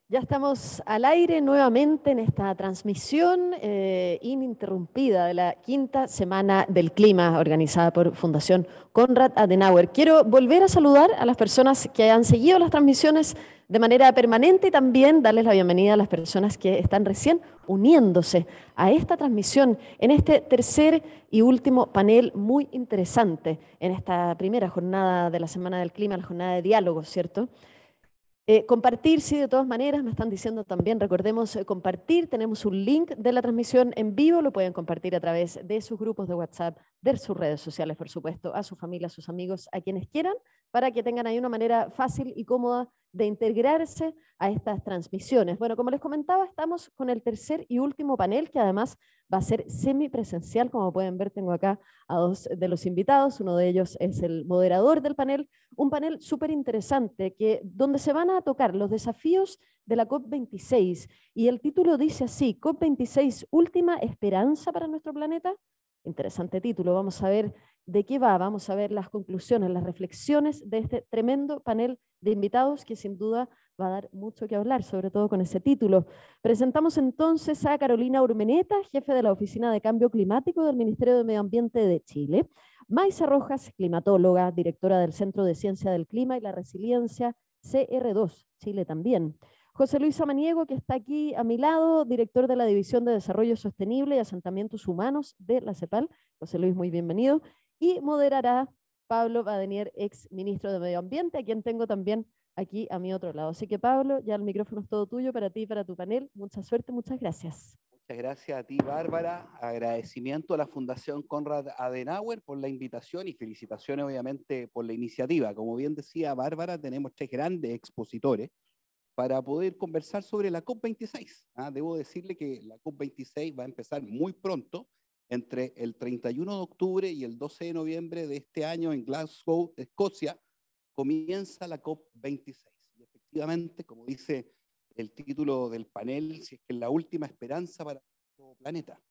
Ya estamos al aire nuevamente en esta transmisión ininterrumpida de la quinta Semana del Clima organizada por Fundación Konrad Adenauer. Quiero volver a saludar a las personas que han seguido las transmisiones de manera permanente y también darles la bienvenida a las personas que están recién uniéndose a esta transmisión en este tercer y último panel muy interesante en esta primera jornada de la Semana del Clima, la jornada de diálogo, ¿cierto? Compartir, sí, de todas maneras, me están diciendo también, recordemos compartir, tenemos un link de la transmisión en vivo, lo pueden compartir a través de sus grupos de WhatsApp, de sus redes sociales, por supuesto, a su familia, a sus amigos, a quienes quieran, para que tengan ahí una manera fácil y cómoda de integrarse a estas transmisiones. Bueno, como les comentaba, estamos con el tercer y último panel, que además va a ser semipresencial, como pueden ver, tengo acá a dos de los invitados, uno de ellos es el moderador del panel, un panel súper interesante donde se van a tocar los desafíos de la COP26. Y el título dice así, COP26, última esperanza para nuestro planeta. Interesante título, vamos a ver de qué va, vamos a ver las conclusiones, las reflexiones de este tremendo panel de invitados que sin duda va a dar mucho que hablar, sobre todo con ese título. Presentamos entonces a Carolina Urmeneta, jefe de la Oficina de Cambio Climático del Ministerio de Medio Ambiente de Chile. Maisa Rojas, climatóloga, directora del Centro de Ciencia del Clima y la Resiliencia, CR2, Chile también. José Luis Samaniego, que está aquí a mi lado, director de la División de Desarrollo Sostenible y Asentamientos Humanos de la CEPAL. José Luis, muy bienvenido. Y moderará Pablo Badenier, ex ministro de Medio Ambiente, a quien tengo también aquí a mi otro lado. Así que Pablo, ya el micrófono es todo tuyo para ti y para tu panel. Mucha suerte, muchas gracias. Muchas gracias a ti, Bárbara. Agradecimiento a la Fundación Konrad Adenauer por la invitación y felicitaciones, obviamente, por la iniciativa. Como bien decía Bárbara, tenemos tres grandes expositores para poder conversar sobre la COP26. Debo decirle que la COP26 va a empezar muy pronto, entre el 31 de octubre y el 12 de noviembre de este año en Glasgow, Escocia, comienza la COP26. Y efectivamente, como dice el título del panel, si es que es la última esperanza para nuestro planeta.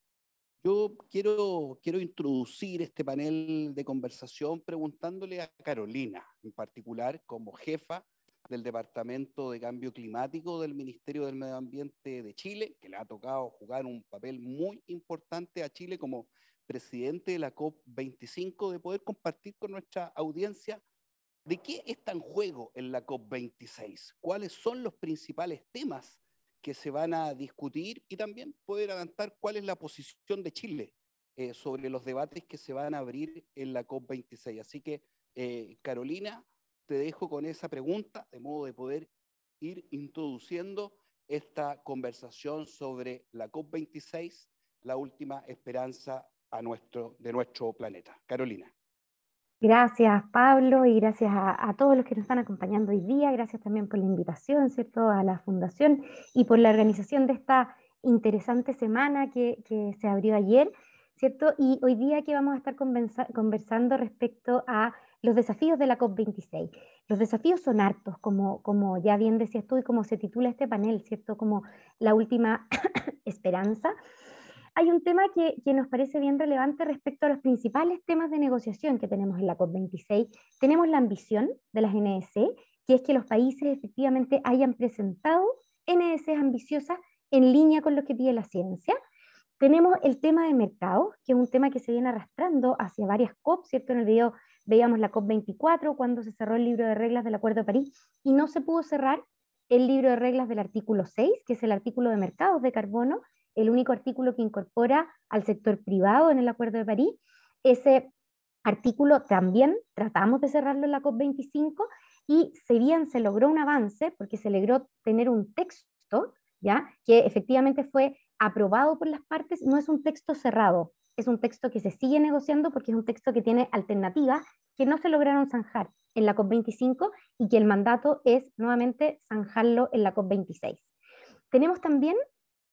Yo quiero introducir este panel de conversación preguntándole a Carolina, en particular, como jefa del Departamento de Cambio Climático del Ministerio del Medio Ambiente de Chile, que le ha tocado jugar un papel muy importante a Chile como presidente de la COP25, de poder compartir con nuestra audiencia de qué está en juego en la COP26, cuáles son los principales temas que se van a discutir y también poder adelantar cuál es la posición de Chile sobre los debates que se van a abrir en la COP26. Así que, Carolina, te dejo con esa pregunta, de modo de poder ir introduciendo esta conversación sobre la COP26, la última esperanza de nuestro planeta. Carolina. Gracias, Pablo, y gracias a todos los que nos están acompañando hoy día. Gracias también por la invitación, ¿cierto?, a la Fundación y por la organización de esta interesante semana que se abrió ayer, ¿cierto? Y hoy día que vamos a estar conversando respecto a los desafíos de la COP26. Los desafíos son hartos, como ya bien decías tú y como se titula este panel, ¿cierto? Como la última esperanza. Hay un tema que nos parece bien relevante respecto a los principales temas de negociación que tenemos en la COP26. Tenemos la ambición de las NDC, que es que los países efectivamente hayan presentado NDCs ambiciosas en línea con lo que pide la ciencia. Tenemos el tema de mercado, que es un tema que se viene arrastrando hacia varias COP, ¿cierto? En el video veíamos la COP24, cuando se cerró el libro de reglas del Acuerdo de París, y no se pudo cerrar el libro de reglas del artículo 6, que es el artículo de mercados de carbono, el único artículo que incorpora al sector privado en el Acuerdo de París. Ese artículo también tratamos de cerrarlo en la COP25 y si bien se logró un avance, porque se logró tener un texto, ¿ya?, que efectivamente fue aprobado por las partes, no es un texto cerrado, es un texto que se sigue negociando porque es un texto que tiene alternativas que no se lograron zanjar en la COP25 y que el mandato es nuevamente zanjarlo en la COP26. Tenemos también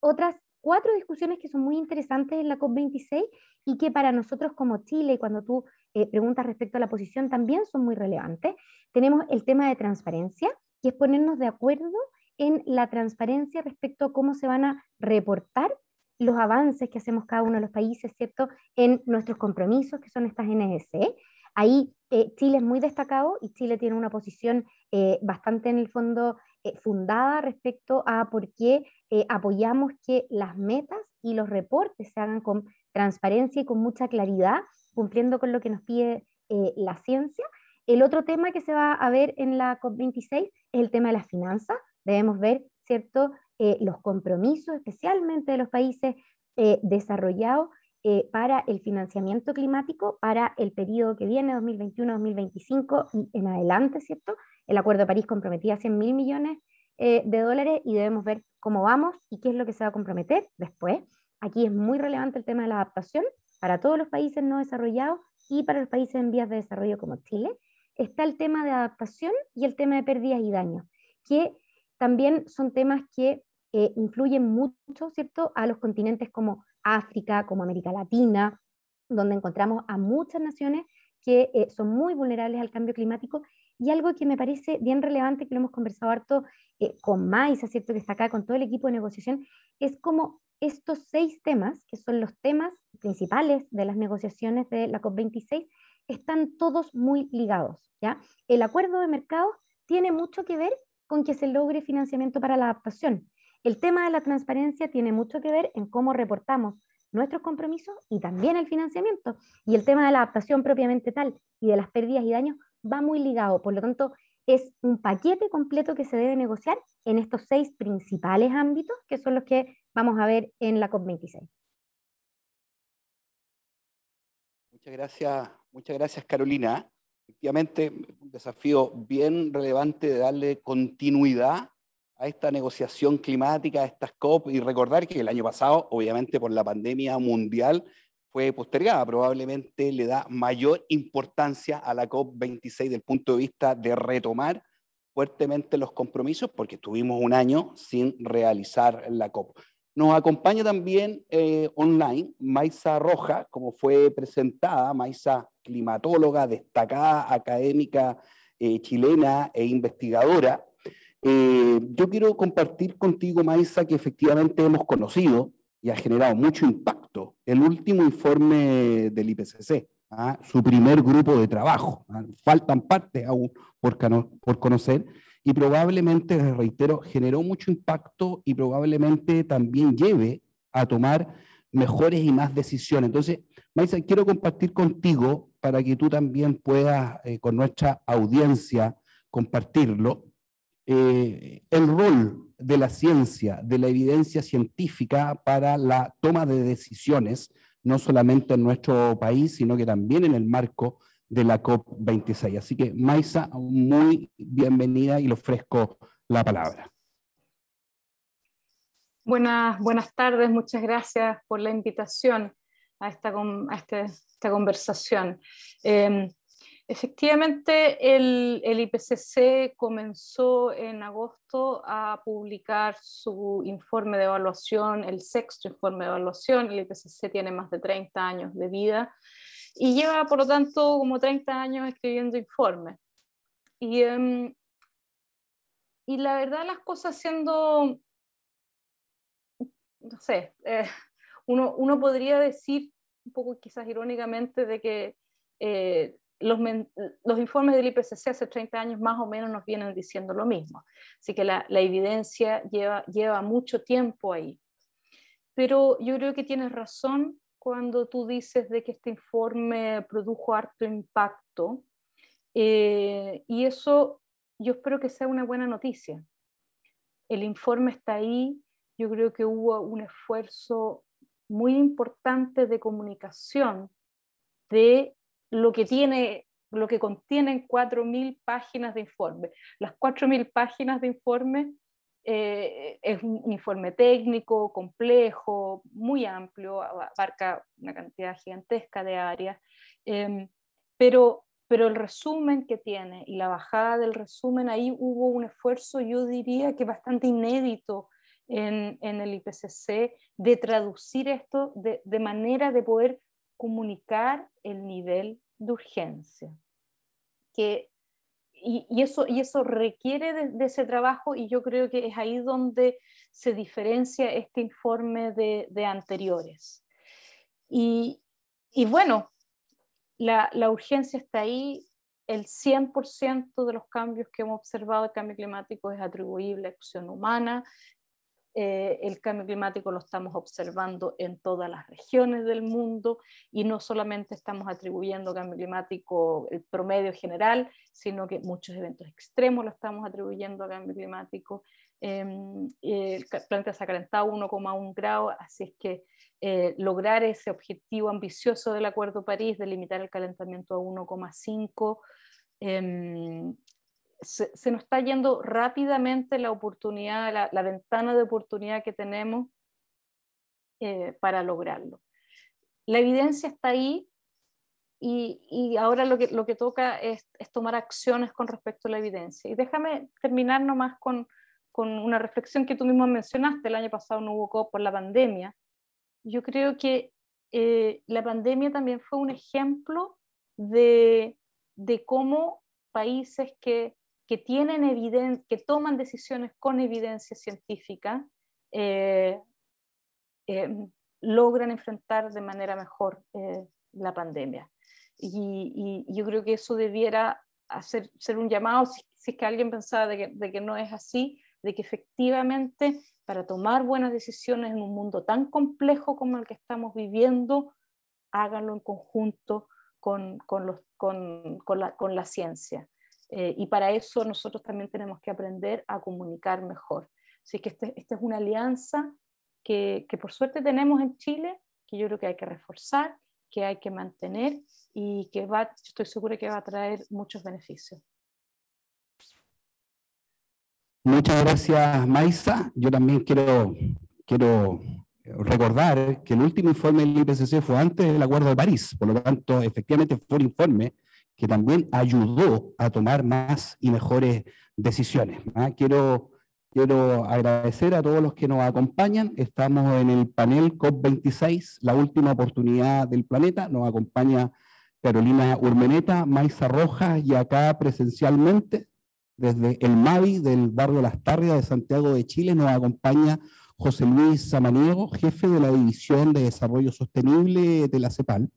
otras 4 discusiones que son muy interesantes en la COP26 y que para nosotros como Chile, cuando tú preguntas respecto a la posición, también son muy relevantes. Tenemos el tema de transparencia, que es ponernos de acuerdo en la transparencia respecto a cómo se van a reportar los avances que hacemos cada uno de los países, ¿cierto?, en nuestros compromisos, que son estas NDC. Ahí Chile es muy destacado y Chile tiene una posición bastante en el fondo fundada respecto a por qué apoyamos que las metas y los reportes se hagan con transparencia y con mucha claridad, cumpliendo con lo que nos pide la ciencia. El otro tema que se va a ver en la COP26 es el tema de las finanzas. Debemos ver, ¿cierto?, los compromisos, especialmente de los países desarrollados, para el financiamiento climático para el periodo que viene, 2021-2025 y en adelante, ¿cierto? El Acuerdo de París comprometía 100.000 millones de dólares y debemos ver cómo vamos y qué es lo que se va a comprometer después. Aquí es muy relevante el tema de la adaptación para todos los países no desarrollados y para los países en vías de desarrollo como Chile. Está el tema de adaptación y el tema de pérdidas y daños, que también son temas que influyen mucho, ¿cierto?, a los continentes como África, como América Latina, donde encontramos a muchas naciones que son muy vulnerables al cambio climático. Y algo que me parece bien relevante, que lo hemos conversado harto con Maisa, ¿cierto?, que está acá con todo el equipo de negociación, es como estos 6 temas, que son los temas principales de las negociaciones de la COP26, están todos muy ligados, ¿ya? El acuerdo de mercado tiene mucho que ver con que se logre financiamiento para la adaptación. El tema de la transparencia tiene mucho que ver en cómo reportamos nuestros compromisos y también el financiamiento. Y el tema de la adaptación propiamente tal y de las pérdidas y daños va muy ligado. Por lo tanto, es un paquete completo que se debe negociar en estos 6 principales ámbitos, que son los que vamos a ver en la COP26. Muchas gracias Carolina. Efectivamente, un desafío bien relevante de darle continuidad a esta negociación climática, a estas COP, y recordar que el año pasado, obviamente por la pandemia mundial, fue postergada. Probablemente le da mayor importancia a la COP26 desde el punto de vista de retomar fuertemente los compromisos, porque estuvimos un año sin realizar la COP. Nos acompaña también online Maisa Roja, como fue presentada, Maisa climatóloga, destacada académica chilena e investigadora. Yo quiero compartir contigo, Maisa, que efectivamente hemos conocido y ha generado mucho impacto el último informe del IPCC, su primer grupo de trabajo. Faltan partes aún por conocer, y probablemente, les reitero, generó mucho impacto y probablemente también lleve a tomar mejores y más decisiones. Entonces, Maisa, quiero compartir contigo para que tú también puedas, con nuestra audiencia, compartirlo, el rol de la ciencia, de la evidencia científica para la toma de decisiones, no solamente en nuestro país, sino que también en el marco de la COP26. Así que, Maisa, muy bienvenida y le ofrezco la palabra. Buenas tardes, muchas gracias por la invitación a esta conversación. Efectivamente, el IPCC comenzó en agosto a publicar su informe de evaluación, el 6º informe de evaluación. El IPCC tiene más de 30 años de vida y lleva, por lo tanto, como 30 años escribiendo informes. Y la verdad, las cosas siendo, no sé, uno podría decir, un poco quizás irónicamente, de que los informes del IPCC hace 30 años más o menos nos vienen diciendo lo mismo. Así que la evidencia lleva mucho tiempo ahí. Pero yo creo que tienes razón cuando tú dices de que este informe produjo harto impacto, y eso yo espero que sea una buena noticia. El informe está ahí. Yo creo que hubo un esfuerzo muy importante de comunicación de lo que contienen 4.000 páginas de informe. Las 4.000 páginas de informe es un informe técnico, complejo, muy amplio, abarca una cantidad gigantesca de áreas, pero el resumen que tiene y la bajada del resumen, ahí hubo un esfuerzo, yo diría que bastante inédito en el IPCC, de traducir esto de manera de poder comunicar el nivel de urgencia. Y eso requiere de ese trabajo, y yo creo que es ahí donde se diferencia este informe de anteriores. Y bueno, la urgencia está ahí. el 100% de los cambios que hemos observado, el cambio climático, es atribuible a acción humana. El cambio climático lo estamos observando en todas las regiones del mundo, y no solamente estamos atribuyendo cambio climático el promedio general, sino que muchos eventos extremos lo estamos atribuyendo a cambio climático. El planeta se ha calentado 1,1 grados, así es que lograr ese objetivo ambicioso del Acuerdo de París de limitar el calentamiento a 1,5 se nos está yendo rápidamente la oportunidad, la ventana de oportunidad que tenemos para lograrlo. La evidencia está ahí, y ahora lo que toca es tomar acciones con respecto a la evidencia. Y déjame terminar nomás con una reflexión que tú mismo mencionaste. El año pasado no hubo COP por la pandemia. Yo creo que la pandemia también fue un ejemplo de cómo países que toman decisiones con evidencia científica logran enfrentar de manera mejor la pandemia. Y yo creo que eso debiera ser un llamado, si es que alguien pensaba de que no es así, de que efectivamente para tomar buenas decisiones en un mundo tan complejo como el que estamos viviendo, háganlo en conjunto con la ciencia. Y para eso nosotros también tenemos que aprender a comunicar mejor. Así que esta es una alianza que por suerte tenemos en Chile, que yo creo que hay que reforzar, que hay que mantener, y que estoy segura que va a traer muchos beneficios. Muchas gracias, Maisa. Yo también quiero recordar que el último informe del IPCC fue antes del Acuerdo de París, por lo tanto, efectivamente fue un informe que también ayudó a tomar más y mejores decisiones. Quiero agradecer a todos los que nos acompañan. Estamos en el panel COP26, la última oportunidad del planeta. Nos acompaña Carolina Urmeneta, Maisa Rojas, y acá presencialmente, desde el MAVI del barrio Las Tarrias de Santiago de Chile, nos acompaña José Luis Samaniego, jefe de la División de Desarrollo Sostenible de la CEPAL.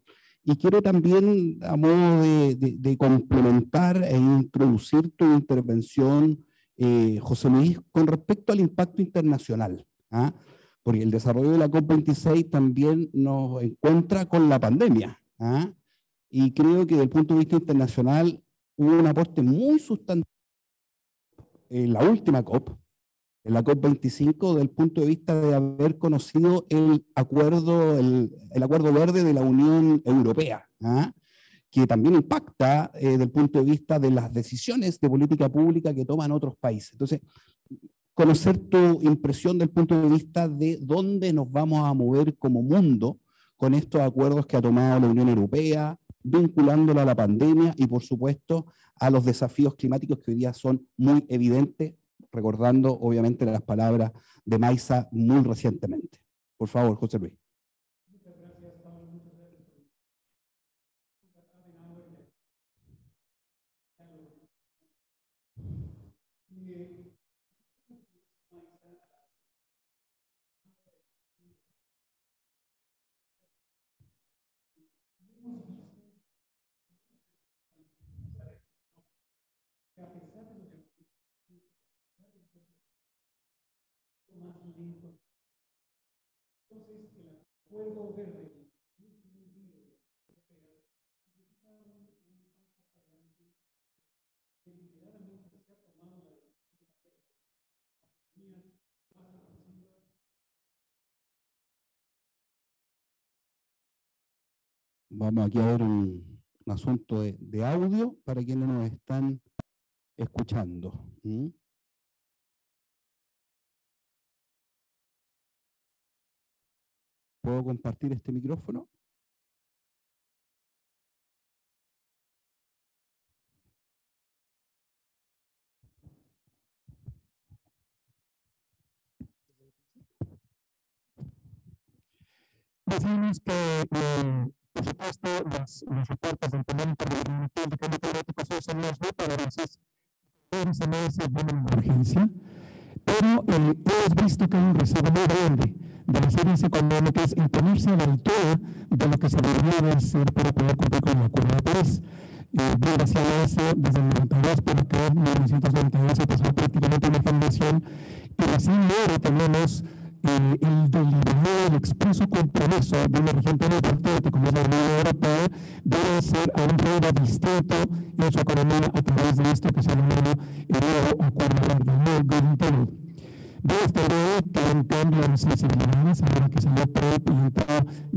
Y quiero también, a modo de complementar e introducir tu intervención, José Luis, con respecto al impacto internacional, porque el desarrollo de la COP26 también nos encuentra con la pandemia, y creo que desde el punto de vista internacional hubo un aporte muy sustantivo en la última COP, en la COP25, desde el punto de vista de haber conocido el acuerdo verde de la Unión Europea, que también impacta desde el punto de vista de las decisiones de política pública que toman otros países. Entonces, conocer tu impresión del punto de vista de dónde nos vamos a mover como mundo con estos acuerdos que ha tomado la Unión Europea, vinculándola a la pandemia y, por supuesto, a los desafíos climáticos que hoy día son muy evidentes, recordando, obviamente, las palabras de Maisa muy recientemente. Por favor, José Luis. Muchas gracias, Pablo. Muchas gracias. Entonces, el acuerdo verde deliberadamente se ha tomado la decisión más agresivas. Vamos aquí a ver un asunto de audio para quienes nos están escuchando. ¿Puedo compartir este micrófono? Decimos que, por supuesto, los reportes del panel intergubernamental de cambio climático son más para se llaman de urgencia, pero hemos visto que hay un rezago muy grande de las áreas económicas en ponerse a la altura de lo que se debería de hacer para poder cumplir con el Acuerdo de París. bien decía eso, desde el 92 por acá, 1992 se pasó prácticamente una generación, y recién ahora tenemos el deliberado y expreso compromiso de una región tan importante como es la Unión Europea de hacer a un ritmo distinto en su economía a través de esto que se denomina el nuevo Acuerdo Verde, el nuevo Green Deal. Veo esta idea que hay un cambio en sensibilidades ahora que salió Trump y entró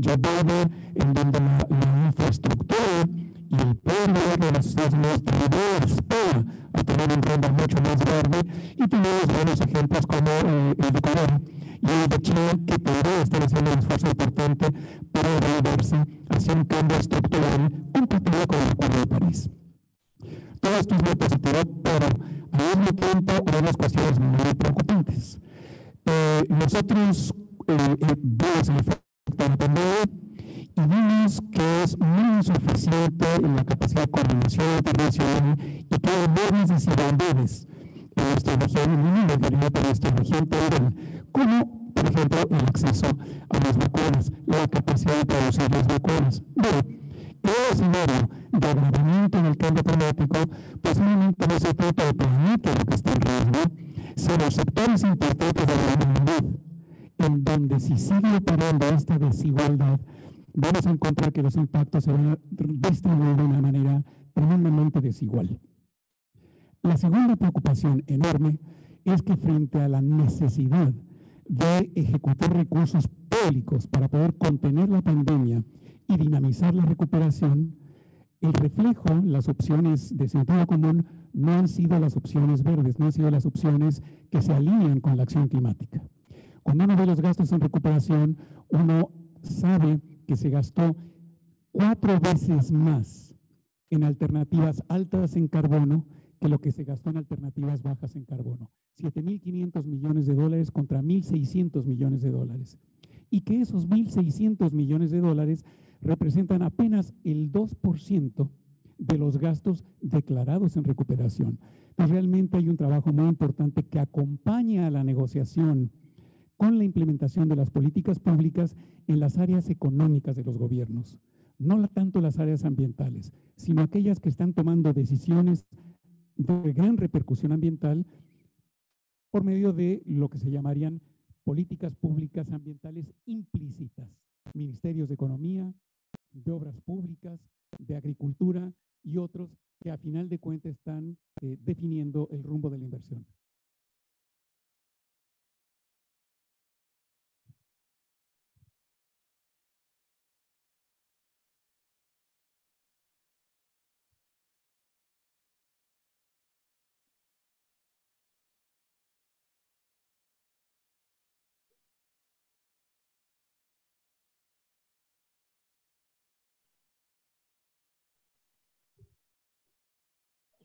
Joe Biden, en donde la infraestructura y el plan de guerra de los Estados Unidos también espera a tener un rumbo mucho más verde, y tenemos buenos ejemplos como el de Corea y el de China, que podría estar haciendo un esfuerzo importante para volverse hacia un cambio estructural compatible con el Acuerdo de París. Todo esto es muy positivo, pero al mismo tiempo hay unas cuestiones muy preocupantes. Nosotros vemos el efecto de la pandemia y vimos que es muy insuficiente en la capacidad de coordinación internacional y que hay enormes desigualdades en nuestra región, en una mayoría de nuestra región también, como por ejemplo el acceso a las vacunas, la capacidad de producir las vacunas. Bueno, el escenario de agravamiento del cambio climático posiblemente no se trata del planeta lo que está en riesgo, sino sectores importantes de la humanidad, en donde si sigue operando esta desigualdad, vamos a encontrar que los impactos se van a distribuir de una manera tremendamente desigual. La segunda preocupación enorme es que frente a la necesidad de ejecutar recursos públicos para poder contener la pandemia y dinamizar la recuperación, el reflejo, las opciones de sentido común no han sido las opciones verdes, no han sido las opciones que se alinean con la acción climática. Cuando uno ve los gastos en recuperación, uno sabe que se gastó 4 veces más en alternativas altas en carbono que lo que se gastó en alternativas bajas en carbono. 7.500 millones de dólares contra 1.600 millones de dólares. Y que esos 1.600 millones de dólares representan apenas el 2% de los gastos declarados en recuperación. Entonces, realmente hay un trabajo muy importante que acompaña a la negociación con la implementación de las políticas públicas en las áreas económicas de los gobiernos. No tanto las áreas ambientales, sino aquellas que están tomando decisiones de gran repercusión ambiental por medio de lo que se llamarían políticas públicas ambientales implícitas, ministerios de Economía, de Obras Públicas, de Agricultura y otros que a final de cuentas están definiendo el rumbo de la inversión.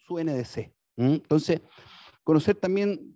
Su NDC. Entonces, conocer también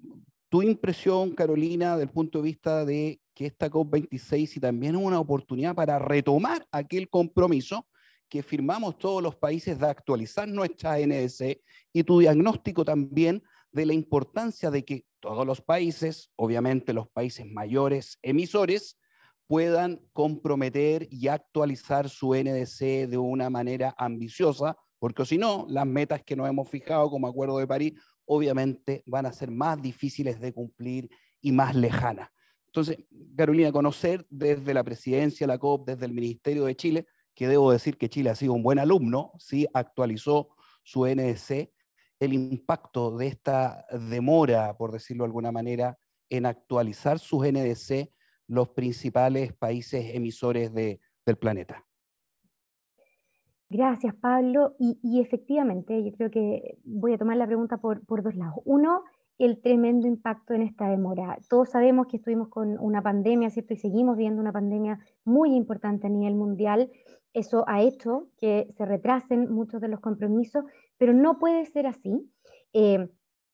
tu impresión, Carolina, del punto de vista de que esta COP26 y también es una oportunidad para retomar aquel compromiso que firmamos todos los países de actualizar nuestra NDC, y tu diagnóstico también de la importancia de que todos los países, obviamente los países mayores emisores, puedan comprometer y actualizar su NDC de una manera ambiciosa, porque si no, las metas que nos hemos fijado como Acuerdo de París, obviamente van a ser más difíciles de cumplir y más lejanas. Entonces, Carolina, conocer desde la presidencia de la COP, desde el Ministerio de Chile, que debo decir que Chile ha sido un buen alumno, sí actualizó su NDC, el impacto de esta demora, por decirlo de alguna manera, en actualizar sus NDC los principales países emisores del planeta. Gracias, Pablo. Y efectivamente, yo creo que voy a tomar la pregunta por dos lados. Uno, el tremendo impacto en esta demora. Todos sabemos que estuvimos con una pandemia, ¿cierto? Y seguimos viendo una pandemia muy importante a nivel mundial. Eso ha hecho que se retrasen muchos de los compromisos, pero no puede ser así.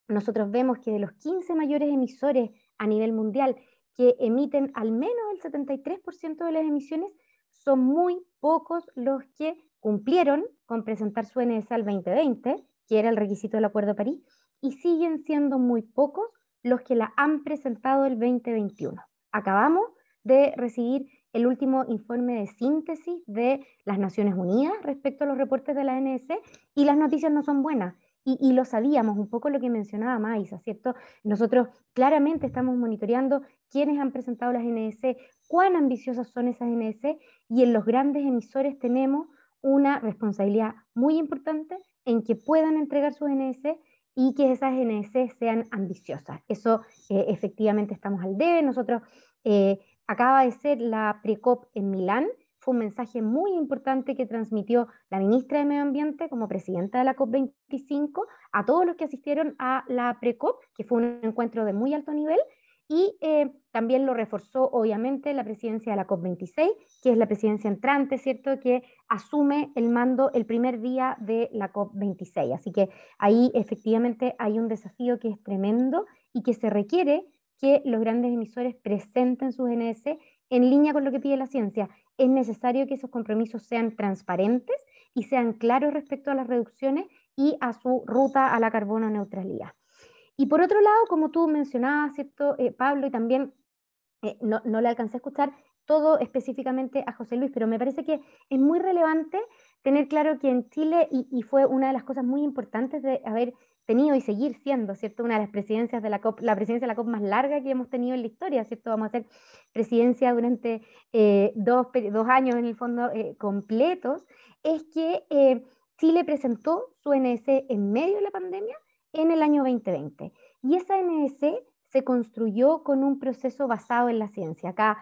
Nosotros vemos que de los 15 mayores emisores a nivel mundial que emiten al menos el 73% de las emisiones, son muy pocos los que cumplieron con presentar su NDC al 2020, que era el requisito del Acuerdo de París, y siguen siendo muy pocos los que la han presentado el 2021. Acabamos de recibir el último informe de síntesis de las Naciones Unidas respecto a los reportes de la NDC y las noticias no son buenas. Y lo sabíamos, un poco lo que mencionaba Maisa, ¿cierto? Nosotros claramente estamos monitoreando quiénes han presentado las NDC, cuán ambiciosas son esas NDC, y en los grandes emisores tenemos una responsabilidad muy importante en que puedan entregar sus NDC y que esas NDC sean ambiciosas. Eso efectivamente estamos al debe. Nosotros, acaba de ser la Precop en Milán, fue un mensaje muy importante que transmitió la ministra de Medio Ambiente como presidenta de la COP25 a todos los que asistieron a la Precop, que fue un encuentro de muy alto nivel, y también lo reforzó obviamente la presidencia de la COP26, que es la presidencia entrante, ¿cierto?, que asume el mando el primer día de la COP26. Así que ahí efectivamente hay un desafío que es tremendo y que se requiere que los grandes emisores presenten sus NDC en línea con lo que pide la ciencia. Es necesario que esos compromisos sean transparentes y sean claros respecto a las reducciones y a su ruta a la carbono neutralidad. Y por otro lado, como tú mencionabas, ¿cierto, Pablo? Y también no le alcancé a escuchar todo específicamente a José Luis, pero me parece que es muy relevante tener claro que en Chile, y fue una de las cosas muy importantes de haber tenido y seguir siendo, ¿cierto?, una de las presidencias de la COP, la presidencia de la COP más larga que hemos tenido en la historia, ¿cierto? Vamos a hacer presidencia durante 2 años en el fondo completos, es que Chile presentó su NDC en medio de la pandemia en el año 2020. Y esa NDC se construyó con un proceso basado en la ciencia. Acá,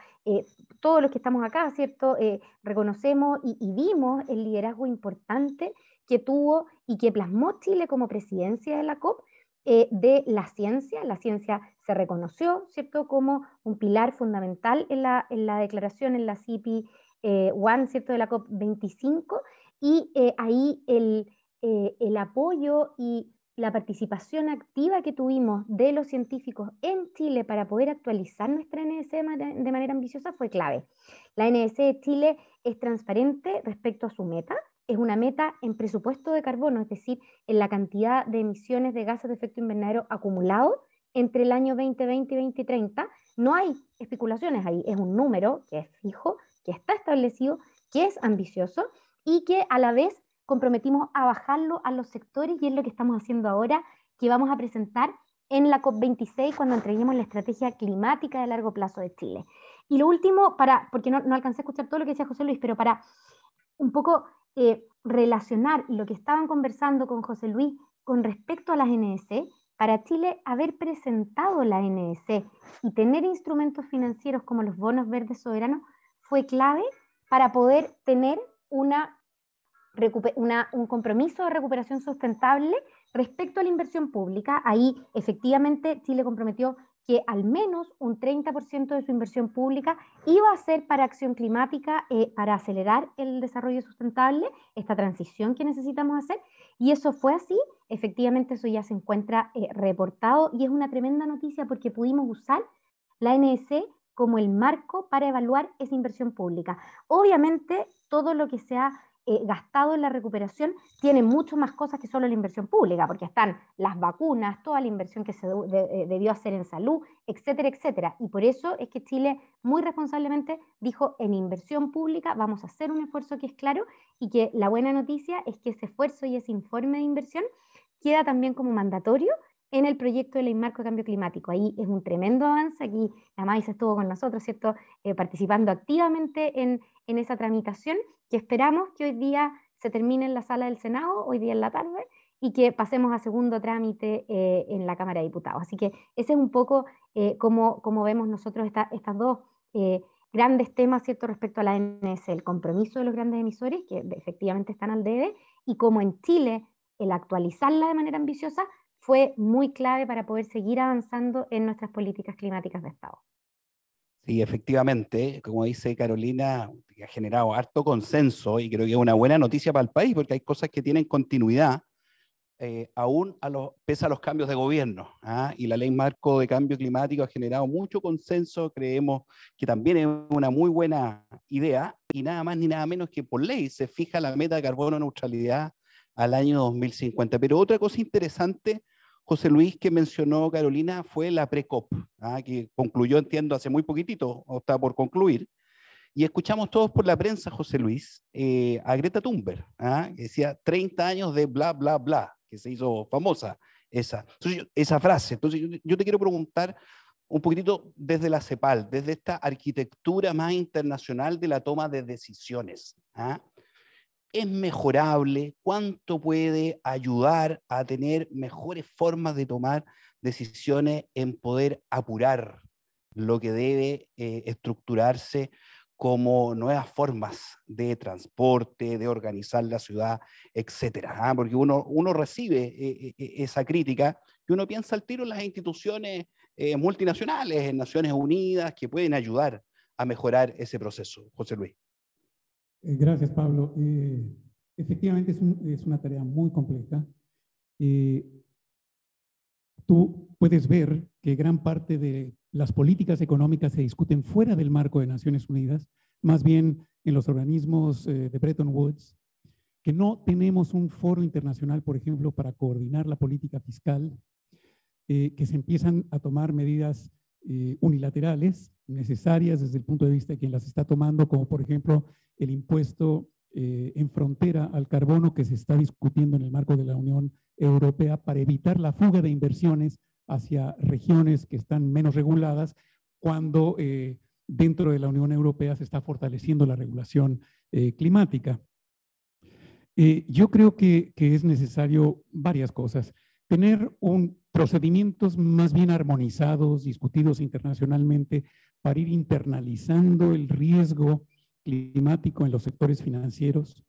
todos los que estamos acá, ¿cierto?, reconocemos y vimos el liderazgo importante que tuvo y que plasmó Chile como presidencia de la COP, de la ciencia. La ciencia se reconoció, ¿cierto?, como un pilar fundamental en la declaración, en la CP1, ¿cierto?, de la COP25, y ahí el apoyo y la participación activa que tuvimos de los científicos en Chile para poder actualizar nuestra NDC de manera ambiciosa fue clave. La NDC de Chile es transparente respecto a su meta, es una meta en presupuesto de carbono, es decir, en la cantidad de emisiones de gases de efecto invernadero acumulado entre el año 2020 y 2030. No hay especulaciones ahí, es un número que es fijo, que está establecido, que es ambicioso y que a la vez comprometimos a bajarlo a los sectores, y es lo que estamos haciendo ahora, que vamos a presentar en la COP26 cuando entreguemos la estrategia climática de largo plazo de Chile. Y lo último, porque no alcancé a escuchar todo lo que decía José Luis, pero para un poco relacionar lo que estaban conversando con José Luis con respecto a las NDC, para Chile haber presentado la NDC y tener instrumentos financieros como los bonos verdes soberanos fue clave para poder tener un compromiso de recuperación sustentable respecto a la inversión pública. Ahí efectivamente Chile comprometió que al menos un 30% de su inversión pública iba a ser para acción climática, para acelerar el desarrollo sustentable, esta transición que necesitamos hacer, y eso fue así. Efectivamente eso ya se encuentra reportado, y es una tremenda noticia porque pudimos usar la NDC como el marco para evaluar esa inversión pública. Obviamente todo lo que se ha gastado en la recuperación tiene mucho más cosas que solo la inversión pública, porque están las vacunas, toda la inversión que se debió hacer en salud, etcétera, etcétera. Y por eso es que Chile muy responsablemente dijo: en inversión pública vamos a hacer un esfuerzo que es claro, y que la buena noticia es que ese esfuerzo y ese informe de inversión queda también como mandatorio en el proyecto de ley marco de cambio climático. Ahí es un tremendo avance. Aquí la Maisa estuvo con nosotros, ¿cierto?, participando activamente en esa tramitación, que esperamos que hoy día se termine en la sala del Senado, hoy día en la tarde, y que pasemos a segundo trámite en la Cámara de Diputados. Así que ese es un poco cómo vemos nosotros estas dos grandes temas, ¿cierto?, respecto a la NDC, el compromiso de los grandes emisores, que efectivamente están al debe, y cómo en Chile el actualizarla de manera ambiciosa fue muy clave para poder seguir avanzando en nuestras políticas climáticas de Estado. Sí, efectivamente, como dice Carolina, ha generado harto consenso, y creo que es una buena noticia para el país, porque hay cosas que tienen continuidad, aún pese a los cambios de gobierno, ¿ah? Y la ley marco de cambio climático ha generado mucho consenso. Creemos que también es una muy buena idea, y nada más ni nada menos que por ley se fija la meta de carbono neutralidad al año 2050. Pero otra cosa interesante, José Luis, que mencionó Carolina, fue la Precop, ¿ah? Que concluyó, entiendo, hace muy poquitito, o está por concluir, Y escuchamos todos por la prensa, José Luis, a Greta Thunberg, que decía 30 años de bla, bla, bla, que se hizo famosa esa frase. Entonces yo te quiero preguntar un poquitito desde la CEPAL, desde esta arquitectura más internacional de la toma de decisiones. ¿Es mejorable? ¿Cuánto puede ayudar a tener mejores formas de tomar decisiones en poder apurar lo que debe estructurarse como nuevas formas de transporte, de organizar la ciudad, etcétera? Porque uno recibe esa crítica y uno piensa al tiro en las instituciones multinacionales, en Naciones Unidas, que pueden ayudar a mejorar ese proceso. José Luis. Gracias, Pablo. Efectivamente es una tarea muy compleja. Tú puedes ver que gran parte de las políticas económicas se discuten fuera del marco de Naciones Unidas, más bien en los organismos de Bretton Woods, que no tenemos un foro internacional, por ejemplo, para coordinar la política fiscal, que se empiezan a tomar medidas unilaterales necesarias desde el punto de vista de quien las está tomando, como por ejemplo el impuesto en frontera al carbono que se está discutiendo en el marco de la Unión Europea para evitar la fuga de inversiones hacia regiones que están menos reguladas cuando dentro de la Unión Europea se está fortaleciendo la regulación climática. Yo creo que es necesario varias cosas. Tener procedimientos más bien armonizados, discutidos internacionalmente, para ir internalizando el riesgo climático en los sectores financieros,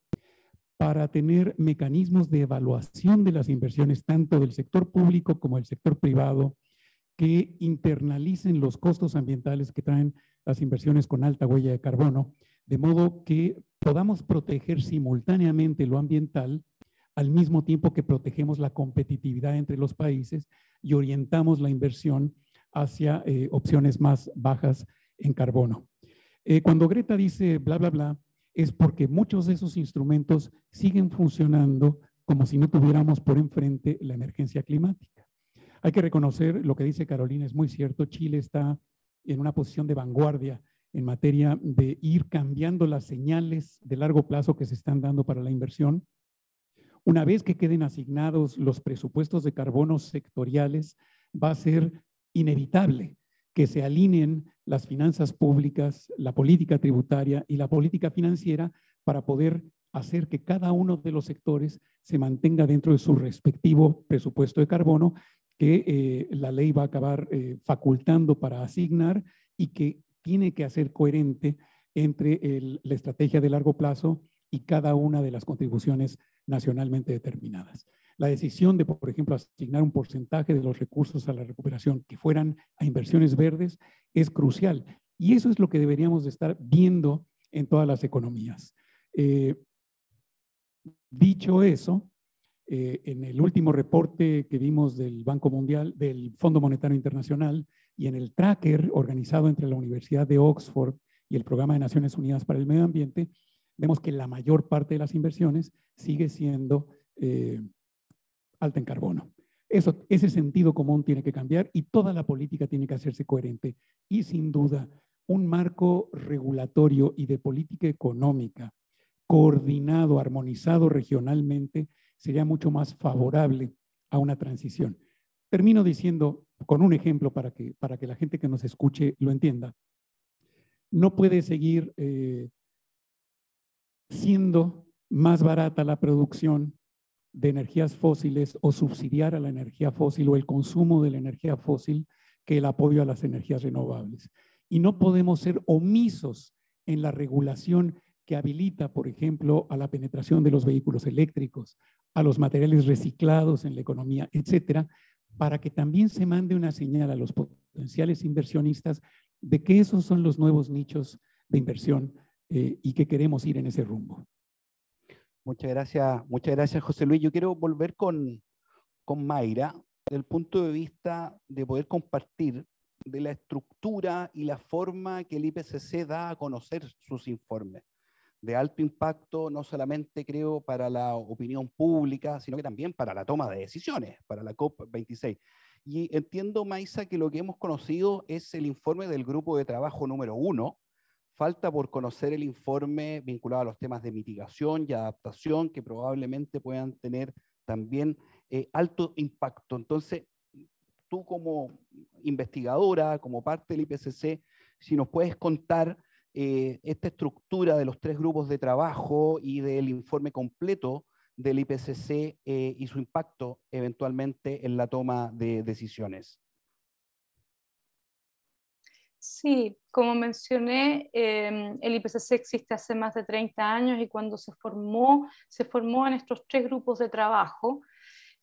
para tener mecanismos de evaluación de las inversiones, tanto del sector público como del sector privado, que internalicen los costos ambientales que traen las inversiones con alta huella de carbono, de modo que podamos proteger simultáneamente lo ambiental al mismo tiempo que protegemos la competitividad entre los países y orientamos la inversión hacia opciones más bajas en carbono. Cuando Greta dice bla, bla, bla, es porque muchos de esos instrumentos siguen funcionando como si no tuviéramos por enfrente la emergencia climática. Hay que reconocer, lo que dice Carolina es muy cierto, Chile está en una posición de vanguardia en materia de ir cambiando las señales de largo plazo que se están dando para la inversión. Una vez que queden asignados los presupuestos de carbono sectoriales, va a ser inevitable que se alineen las finanzas públicas, la política tributaria y la política financiera para poder hacer que cada uno de los sectores se mantenga dentro de su respectivo presupuesto de carbono que la ley va a acabar facultando para asignar y que tiene que hacer coherente entre la estrategia de largo plazo y cada una de las contribuciones nacionalmente determinadas. La decisión de, por ejemplo, asignar un porcentaje de los recursos a la recuperación que fueran a inversiones verdes es crucial. Y eso es lo que deberíamos de estar viendo en todas las economías. Dicho eso, en el último reporte que vimos del Banco Mundial, del Fondo Monetario Internacional y en el tracker organizado entre la Universidad de Oxford y el Programa de Naciones Unidas para el Medio Ambiente, vemos que la mayor parte de las inversiones sigue siendo alta en carbono. Ese sentido común tiene que cambiar y toda la política tiene que hacerse coherente. Y sin duda, un marco regulatorio y de política económica coordinado, armonizado regionalmente, sería mucho más favorable a una transición. Termino diciendo, con un ejemplo para que la gente que nos escuche lo entienda. No puede seguir siendo más barata la producción de energías fósiles o subsidiar a la energía fósil o el consumo de la energía fósil que el apoyo a las energías renovables. Y no podemos ser omisos en la regulación que habilita, por ejemplo, a la penetración de los vehículos eléctricos, a los materiales reciclados en la economía, etcétera, para que también se mande una señal a los potenciales inversionistas de que esos son los nuevos nichos de inversión y que queremos ir en ese rumbo. Muchas gracias, José Luis. Yo quiero volver con Mayra, desde el punto de vista de poder compartir de la estructura y la forma que el IPCC da a conocer sus informes, de alto impacto, no solamente creo para la opinión pública, sino que también para la toma de decisiones, para la COP26. Y entiendo, Maisa, que lo que hemos conocido es el informe del grupo de trabajo número 1, falta por conocer el informe vinculado a los temas de mitigación y adaptación que probablemente puedan tener también alto impacto. Entonces, tú como investigadora, como parte del IPCC, si nos puedes contar esta estructura de los 3 grupos de trabajo y del informe completo del IPCC y su impacto eventualmente en la toma de decisiones. Sí, como mencioné, el IPCC existe hace más de 30 años y cuando se formó en estos 3 grupos de trabajo,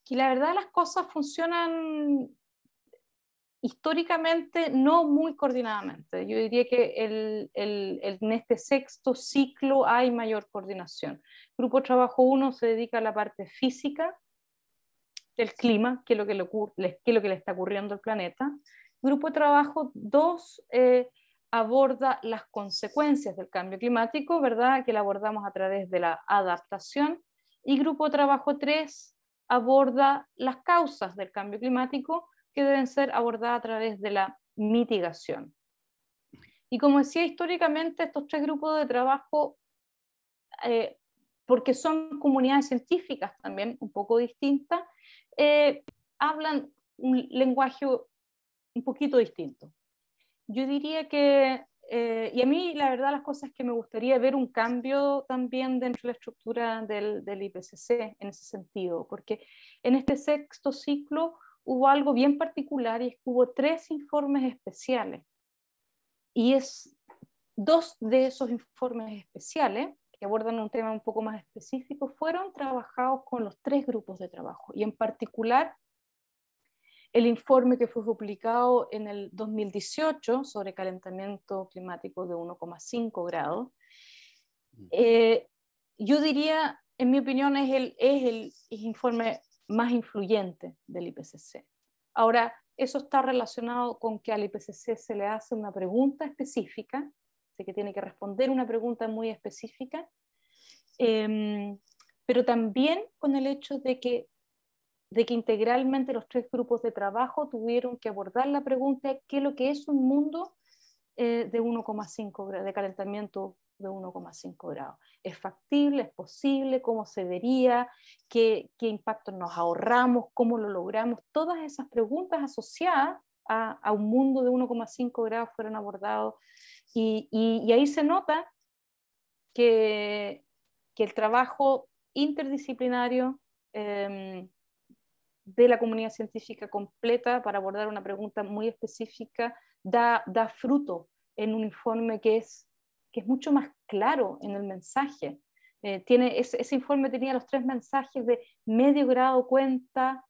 que la verdad las cosas funcionan históricamente no muy coordinadamente. Yo diría que en este 6º ciclo hay mayor coordinación. Grupo de Trabajo 1 se dedica a la parte física del clima, qué es lo que le está ocurriendo al planeta. Grupo de Trabajo 2 aborda las consecuencias del cambio climático, ¿verdad? Que la abordamos a través de la adaptación. Y Grupo de Trabajo 3 aborda las causas del cambio climático, que deben ser abordadas a través de la mitigación. Y como decía, históricamente estos 3 grupos de trabajo, porque son comunidades científicas también un poco distintas, hablan un lenguaje un poquito distinto. Yo diría que, y a mí la verdad las cosas que me gustaría ver un cambio también dentro de la estructura del IPCC en ese sentido, porque en este 6º ciclo hubo algo bien particular y es que hubo 3 informes especiales. Y 2 de esos informes especiales, que abordan un tema un poco más específico, fueron trabajados con los 3 grupos de trabajo. Y en particular, el informe que fue publicado en el 2018 sobre calentamiento climático de 1,5 grados, yo diría, en mi opinión, es el informe más influyente del IPCC. Ahora, eso está relacionado con que al IPCC se le hace una pregunta específica, así que tiene que responder una pregunta muy específica, pero también con el hecho de que integralmente los 3 grupos de trabajo tuvieron que abordar la pregunta ¿qué es lo que es un mundo de 1,5 grados, de calentamiento de 1,5 grados? ¿Es factible? ¿Es posible? ¿Cómo se vería? ¿Qué impactos nos ahorramos? ¿Cómo lo logramos? Todas esas preguntas asociadas a un mundo de 1,5 grados fueron abordados y ahí se nota que el trabajo interdisciplinario de la comunidad científica completa para abordar una pregunta muy específica da fruto en un informe que es mucho más claro en el mensaje. Ese informe tenía los 3 mensajes de medio grado cuenta,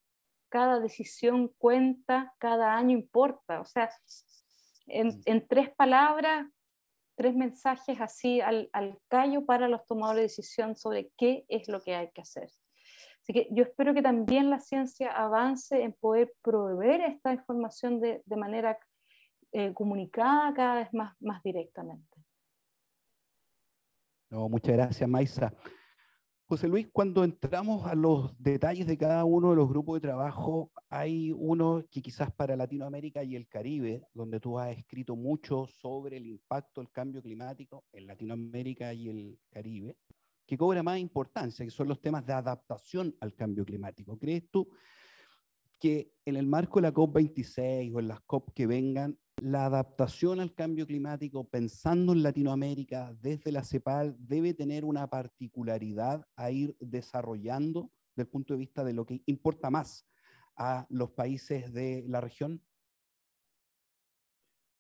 cada decisión cuenta, cada año importa. O sea, en 3 palabras, 3 mensajes así al callo para los tomadores de decisión sobre qué es lo que hay que hacer. Así que yo espero que también la ciencia avance en poder proveer esta información de manera comunicada cada vez más directamente. No, muchas gracias, Maisa. José Luis, cuando entramos a los detalles de cada uno de los grupos de trabajo, hay uno que quizás para Latinoamérica y el Caribe, donde tú has escrito mucho sobre el impacto del cambio climático en Latinoamérica y el Caribe, que cobra más importancia, que son los temas de adaptación al cambio climático. ¿Crees tú que en el marco de la COP26 o en las COP que vengan, la adaptación al cambio climático, pensando en Latinoamérica desde la CEPAL, debe tener una particularidad a ir desarrollando desde el punto de vista de lo que importa más a los países de la región?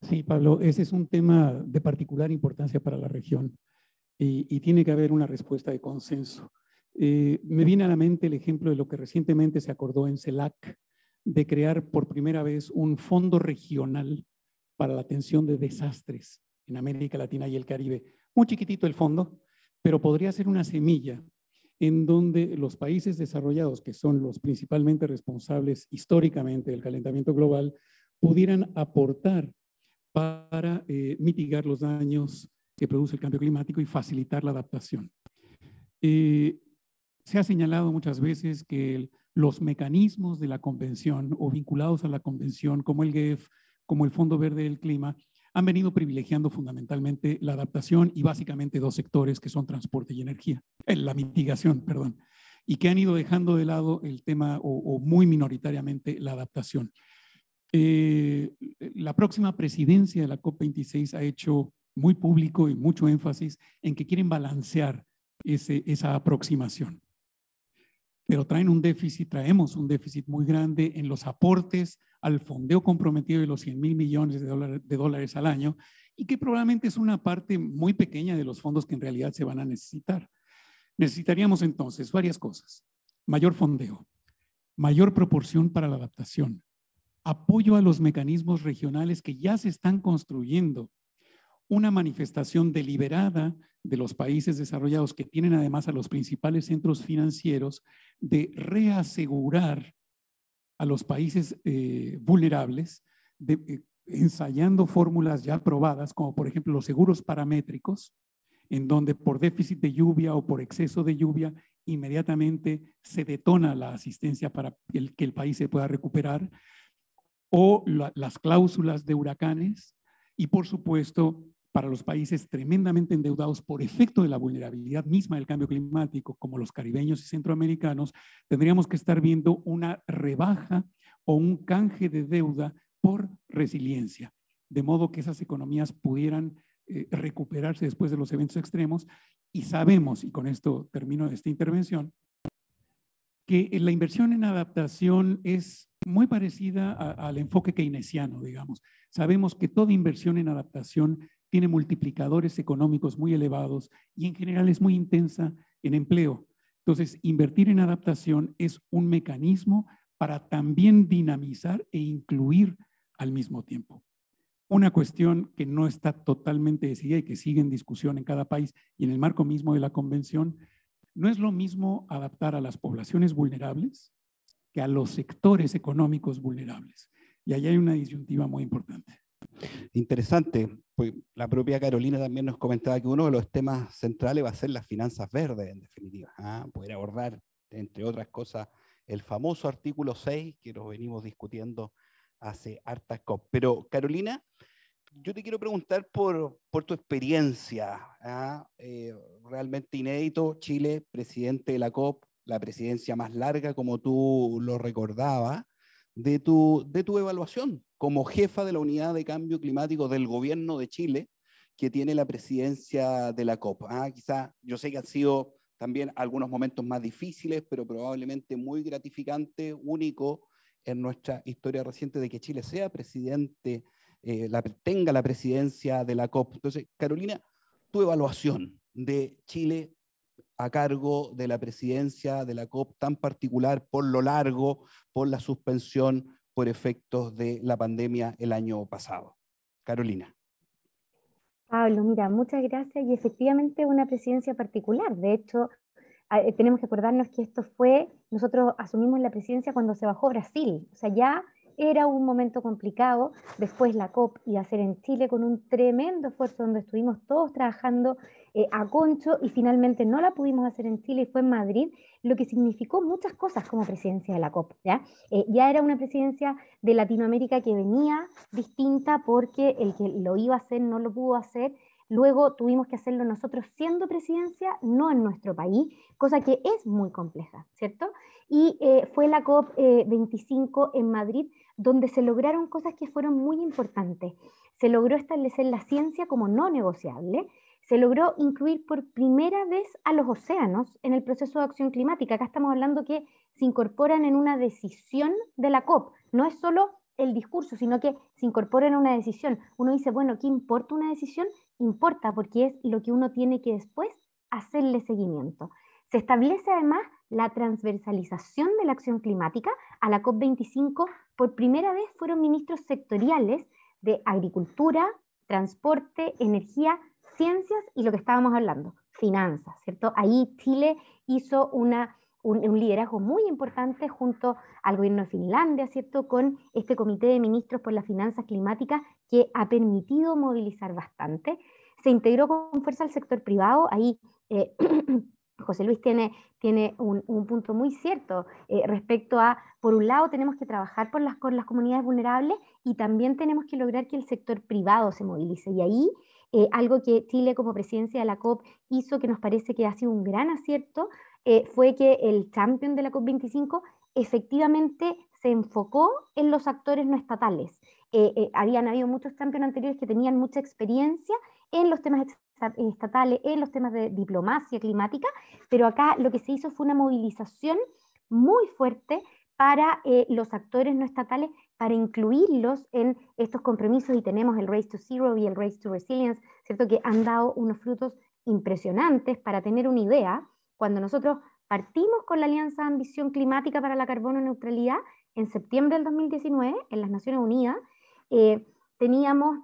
Sí, Pablo, ese es un tema de particular importancia para la región y tiene que haber una respuesta de consenso. Me viene a la mente el ejemplo de lo que recientemente se acordó en CELAC, de crear por primera vez un fondo regional para la atención de desastres en América Latina y el Caribe. Muy chiquitito el fondo, pero podría ser una semilla en donde los países desarrollados, que son los principalmente responsables históricamente del calentamiento global, pudieran aportar para mitigar los daños que produce el cambio climático y facilitar la adaptación. Se ha señalado muchas veces que los mecanismos de la convención o vinculados a la convención, como el GEF, como el Fondo Verde del Clima, han venido privilegiando fundamentalmente la adaptación y básicamente dos sectores que son transporte y energía, la mitigación, perdón, y que han ido dejando de lado el tema o muy minoritariamente la adaptación. La próxima presidencia de la COP26 ha hecho muy público y mucho énfasis en que quieren balancear esa aproximación. Pero traemos un déficit muy grande en los aportes al fondeo comprometido de los 100.000 millones de dólares al año, y que probablemente es una parte muy pequeña de los fondos que en realidad se van a necesitar. Necesitaríamos entonces varias cosas: mayor fondeo, mayor proporción para la adaptación, apoyo a los mecanismos regionales que ya se están construyendo, una manifestación deliberada de los países desarrollados, que tienen además a los principales centros financieros, de reasegurar a los países vulnerables, ensayando fórmulas ya probadas, como por ejemplo los seguros paramétricos, en donde por déficit de lluvia o por exceso de lluvia inmediatamente se detona la asistencia para que el país se pueda recuperar, o las cláusulas de huracanes, y por supuesto para los países tremendamente endeudados por efecto de la vulnerabilidad misma del cambio climático, como los caribeños y centroamericanos, tendríamos que estar viendo una rebaja o un canje de deuda por resiliencia, de modo que esas economías pudieran recuperarse después de los eventos extremos. Y sabemos, y con esto termino esta intervención, que la inversión en adaptación es muy parecida al enfoque keynesiano, digamos. Sabemos que toda inversión en adaptación tiene multiplicadores económicos muy elevados y en general es muy intensa en empleo. Entonces, invertir en adaptación es un mecanismo para también dinamizar e incluir al mismo tiempo. Una cuestión que no está totalmente decidida y que sigue en discusión en cada país y en el marco mismo de la convención: no es lo mismo adaptar a las poblaciones vulnerables que a los sectores económicos vulnerables. Y ahí hay una disyuntiva muy importante. Interesante, pues la propia Carolina también nos comentaba que uno de los temas centrales va a ser las finanzas verdes, en definitiva. Poder abordar, entre otras cosas, el famoso artículo 6 que nos venimos discutiendo hace hartas COP. Pero Carolina, yo te quiero preguntar por tu experiencia. Realmente inédito, Chile, presidente de la COP, la presidencia más larga, como tú lo recordabas, de tu evaluación como jefa de la unidad de cambio climático del gobierno de Chile, que tiene la presidencia de la COP. Quizá yo sé que han sido también algunos momentos más difíciles, pero probablemente muy gratificante, único en nuestra historia reciente de que Chile sea presidente, tenga la presidencia de la COP. Entonces, Carolina, tu evaluación de Chile a cargo de la presidencia de la COP tan particular por lo largo, por la suspensión por efectos de la pandemia el año pasado. Carolina. Pablo, mira, muchas gracias, y efectivamente una presidencia particular. De hecho, tenemos que acordarnos que nosotros asumimos la presidencia cuando se bajó Brasil, o sea, ya era un momento complicado. Después la COP iba a ser en Chile con un tremendo esfuerzo donde estuvimos todos trabajando a concho, y finalmente no la pudimos hacer en Chile y fue en Madrid, lo que significó muchas cosas como presidencia de la COP. Ya era una presidencia de Latinoamérica que venía distinta porque el que lo iba a hacer no lo pudo hacer. Luego tuvimos que hacerlo nosotros siendo presidencia, no en nuestro país, cosa que es muy compleja, ¿cierto? Y fue la COP25 en Madrid, donde se lograron cosas que fueron muy importantes. Se logró establecer la ciencia como no negociable, se logró incluir por primera vez a los océanos en el proceso de acción climática. Acá estamos hablando que se incorporan en una decisión de la COP, no es solo el discurso, sino que se incorporan en una decisión. Uno dice, bueno, ¿qué importa una decisión? Importa porque es lo que uno tiene que después hacerle seguimiento. Se establece además la transversalización de la acción climática. A la COP25 por primera vez fueron ministros sectoriales de agricultura, transporte, energía, ciencias y lo que estábamos hablando, finanzas, ¿cierto? Ahí Chile hizo un liderazgo muy importante junto al gobierno de Finlandia, ¿cierto? Con este comité de ministros por las finanzas climáticas que ha permitido movilizar bastante. Se integró con fuerza al sector privado, ahí José Luis tiene un punto muy cierto respecto a, por un lado, tenemos que trabajar con las comunidades vulnerables y también tenemos que lograr que el sector privado se movilice. Y ahí algo que Chile como presidencia de la COP hizo, que nos parece que ha sido un gran acierto, fue que el champion de la COP25 efectivamente se enfocó en los actores no estatales. Habían habido muchos champions anteriores que tenían mucha experiencia en los temas estatales, en los temas de diplomacia climática, pero acá lo que se hizo fue una movilización muy fuerte para los actores no estatales, para incluirlos en estos compromisos, y tenemos el Race to Zero y el Race to Resilience, ¿cierto?, que han dado unos frutos impresionantes. Para tener una idea, cuando nosotros partimos con la Alianza de Ambición Climática para la Carbono Neutralidad, en septiembre del 2019, en las Naciones Unidas, teníamos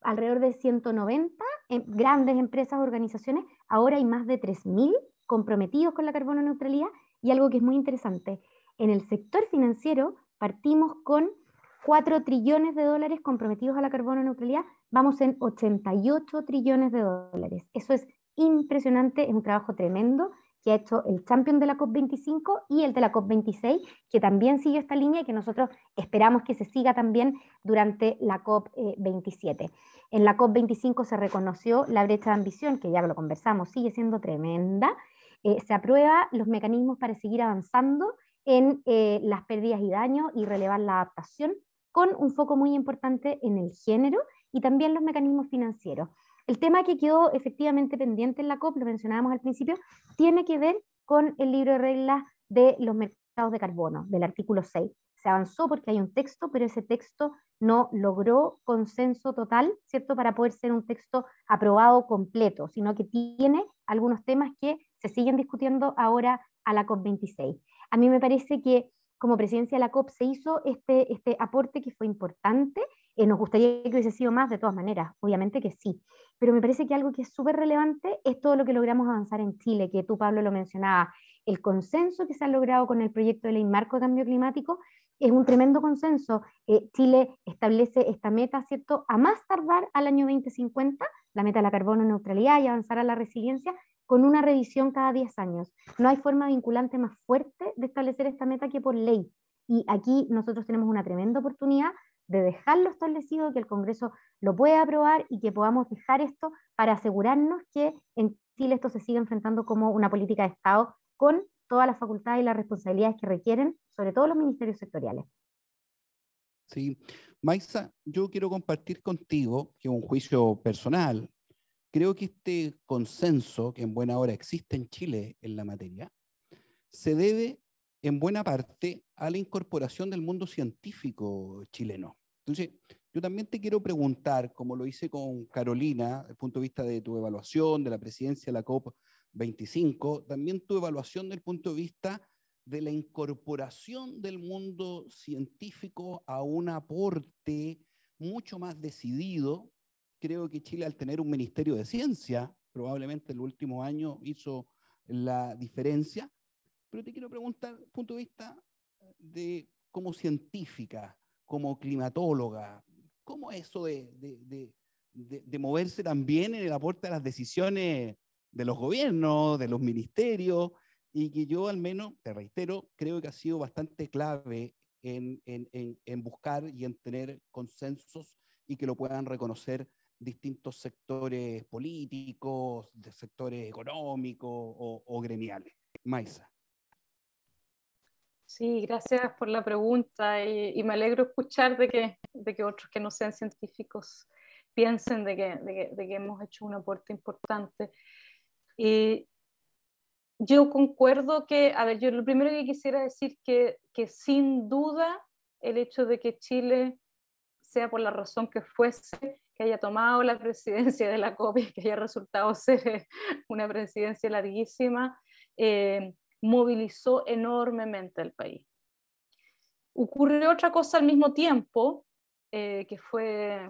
alrededor de 190 grandes empresas, organizaciones. Ahora hay más de 3.000 comprometidos con la carbono neutralidad, y algo que es muy interesante, en el sector financiero partimos con 4 trillones de dólares comprometidos a la carbono neutralidad, vamos en 88 trillones de dólares. Eso es impresionante, es un trabajo tremendo que ha hecho el champion de la COP25 y el de la COP26, que también siguió esta línea y que nosotros esperamos que se siga también durante la COP27. En la COP25 se reconoció la brecha de ambición, que ya lo conversamos, sigue siendo tremenda. Se aprueba los mecanismos para seguir avanzando en las pérdidas y daños y relevar la adaptación, con un foco muy importante en el género y también los mecanismos financieros. El tema que quedó efectivamente pendiente en la COP, lo mencionábamos al principio, tiene que ver con el libro de reglas de los mercados de carbono, del artículo 6. Se avanzó porque hay un texto, pero ese texto no logró consenso total, ¿cierto?, para poder ser un texto aprobado completo, sino que tiene algunos temas que se siguen discutiendo ahora a la COP26. A mí me parece que como presidencia de la COP se hizo este aporte que fue importante. Nos gustaría que hubiese sido más, de todas maneras, obviamente que sí, pero me parece que algo que es súper relevante es todo lo que logramos avanzar en Chile, que tú, Pablo, lo mencionabas. El consenso que se ha logrado con el proyecto de ley marco de cambio climático es un tremendo consenso. Chile establece esta meta, ¿cierto?, a más tardar al año 2050, la meta de la carbono neutralidad, y avanzar a la resiliencia con una revisión cada 10 años. No hay forma vinculante más fuerte de establecer esta meta que por ley. Y aquí nosotros tenemos una tremenda oportunidad de dejarlo establecido, que el Congreso lo pueda aprobar y que podamos dejar esto para asegurarnos que en Chile esto se siga enfrentando como una política de Estado con todas las facultades y las responsabilidades que requieren, sobre todo los ministerios sectoriales. Sí, Maisa, yo quiero compartir contigo que un juicio personal. Creo que este consenso, que en buena hora existe en Chile en la materia, se debe en buena parte a la incorporación del mundo científico chileno. Entonces, yo también te quiero preguntar, como lo hice con Carolina, desde el punto de vista de tu evaluación de la presidencia de la COP25, también tu evaluación desde el punto de vista de la incorporación del mundo científico a un aporte mucho más decidido. Creo que Chile, al tener un Ministerio de Ciencia, probablemente en los últimos años hizo la diferencia, pero te quiero preguntar, desde el punto de vista de como científica, como climatóloga, ¿cómo es eso de moverse también en el aporte a las decisiones de los gobiernos, de los ministerios, y que yo al menos, te reitero, creo que ha sido bastante clave en buscar y en tener consensos y que lo puedan reconocer distintos sectores políticos, de sectores económicos o gremiales? Maisa. Sí, gracias por la pregunta y me alegro escuchar de que otros que no sean científicos piensen de que hemos hecho un aporte importante. Y yo concuerdo que, a ver, yo lo primero que quisiera decir que sin duda el hecho de que Chile, sea por la razón que fuese, que haya tomado la presidencia de la COP y que haya resultado ser una presidencia larguísima, movilizó enormemente al país. Ocurrió otra cosa al mismo tiempo, que fue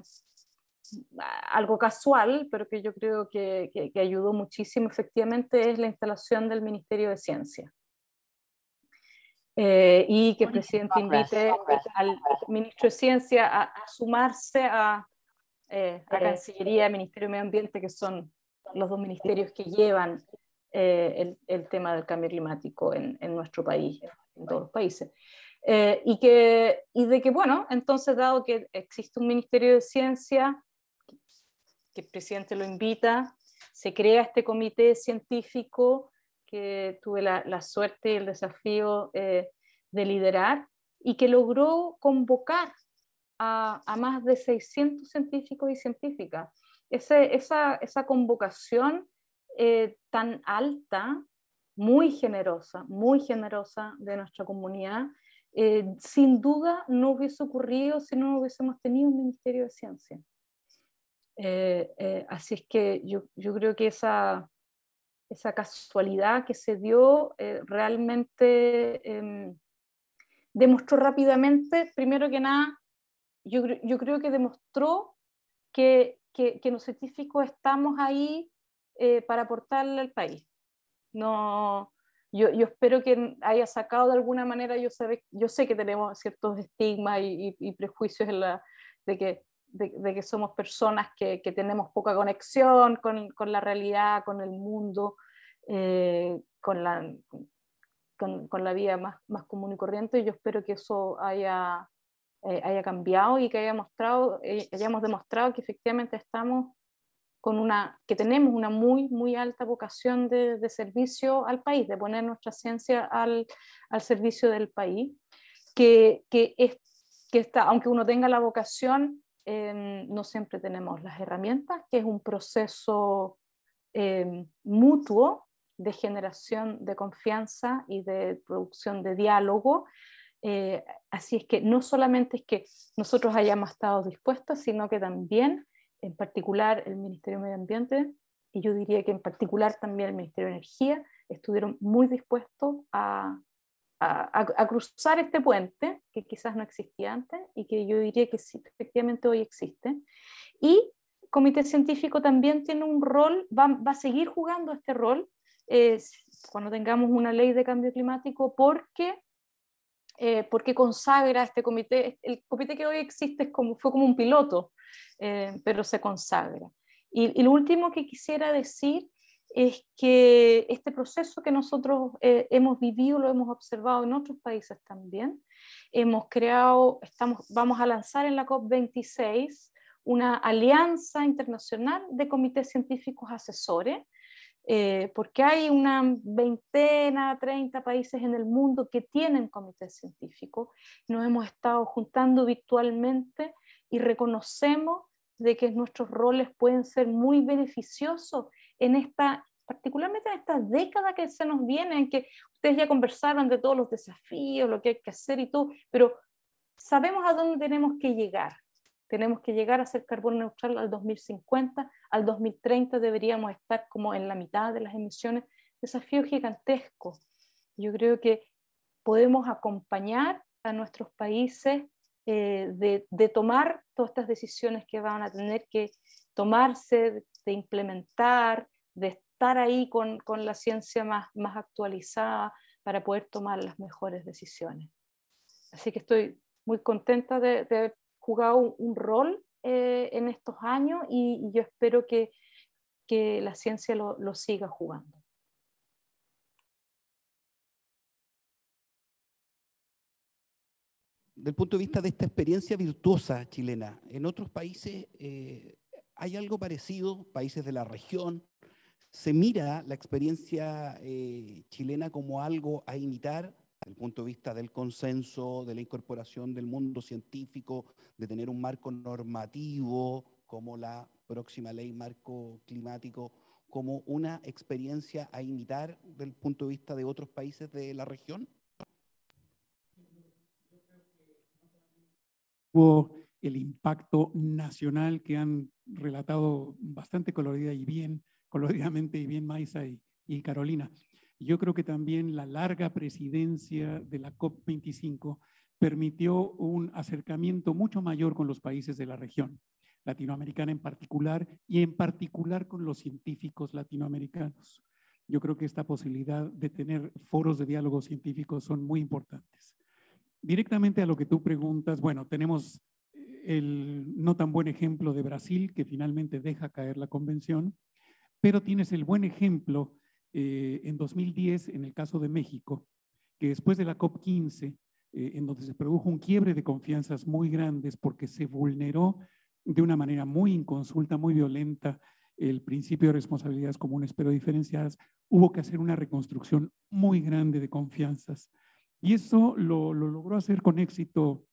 algo casual, pero que yo creo que ayudó muchísimo, efectivamente, es la instalación del Ministerio de Ciencia. Y que el presidente invite al ministro de Ciencia a sumarse a Cancillería, Ministerio de Medio Ambiente, que son los dos ministerios que llevan el tema del cambio climático en nuestro país, en todos los países. Y de que, bueno, entonces, dado que existe un Ministerio de Ciencia, que el presidente lo invita, se crea este comité científico que tuve la suerte y el desafío de liderar, y que logró convocar a más de 600 científicos y científicas. Esa convocación tan alta, muy generosa de nuestra comunidad, sin duda no hubiese ocurrido si no hubiésemos tenido un Ministerio de Ciencia. Así es que yo creo que esa casualidad que se dio realmente demostró rápidamente, primero que nada, yo creo que demostró que los científicos estamos ahí para aportarle al país. No, yo espero que haya sacado de alguna manera, yo sé que tenemos ciertos estigmas y prejuicios de que somos personas que tenemos poca conexión con la realidad, con el mundo, con la vida más común y corriente. Y yo espero que eso haya cambiado y que hayamos demostrado que efectivamente que tenemos una muy alta vocación de servicio al país, de poner nuestra ciencia al servicio del país, que está, aunque uno tenga la vocación, no siempre tenemos las herramientas, que es un proceso mutuo de generación de confianza y de producción de diálogo. Así es que no solamente es que nosotros hayamos estado dispuestos, sino que también, en particular, el Ministerio de Medio Ambiente, y yo diría que en particular también el Ministerio de Energía, estuvieron muy dispuestos a cruzar este puente, que quizás no existía antes, y que yo diría que sí, efectivamente hoy existe. Y el Comité Científico también tiene un rol, va a seguir jugando este rol cuando tengamos una ley de cambio climático, porque consagra este comité. El comité que hoy existe fue como un piloto, pero se consagra. Y lo último que quisiera decir es que este proceso que nosotros hemos vivido, lo hemos observado en otros países también. Vamos a lanzar en la COP26 una alianza internacional de comités científicos asesores, porque hay una 20, 30 países en el mundo que tienen comités científicos. Nos hemos estado juntando virtualmente y reconocemos de que nuestros roles pueden ser muy beneficiosos particularmente en esta década que se nos viene, en que ustedes ya conversaron de todos los desafíos, lo que hay que hacer y todo, pero sabemos a dónde tenemos que llegar. Tenemos que llegar a ser carbono neutral al 2050, al 2030 deberíamos estar como en la mitad de las emisiones. Desafío gigantesco. Yo creo que podemos acompañar a nuestros países de tomar todas estas decisiones que van a tener que tomarse, de implementar, de estar ahí con la ciencia más actualizada para poder tomar las mejores decisiones. Así que estoy muy contenta de haber jugado un rol en estos años, y yo espero que la ciencia lo siga jugando. Del punto de vista de esta experiencia virtuosa chilena, en otros países hay algo parecido, países de la región, se mira la experiencia chilena como algo a imitar, desde el punto de vista del consenso, de la incorporación del mundo científico, de tener un marco normativo como la próxima ley marco climático, como una experiencia a imitar desde el punto de vista de otros países de la región? Hubo el impacto nacional que han relatado bastante coloridamente y bien Maisa y Carolina. Yo creo que también la larga presidencia de la COP25 permitió un acercamiento mucho mayor con los países de la región latinoamericana en particular, y en particular con los científicos latinoamericanos. Yo creo que esta posibilidad de tener foros de diálogo científico son muy importantes. Directamente a lo que tú preguntas, bueno, tenemos el no tan buen ejemplo de Brasil, que finalmente deja caer la convención, pero tienes el buen ejemplo en 2010, en el caso de México, que después de la COP15, en donde se produjo un quiebre de confianzas muy grandes porque se vulneró de una manera muy inconsulta, muy violenta, el principio de responsabilidades comunes pero diferenciadas, hubo que hacer una reconstrucción muy grande de confianzas. Y eso lo logró hacer con éxito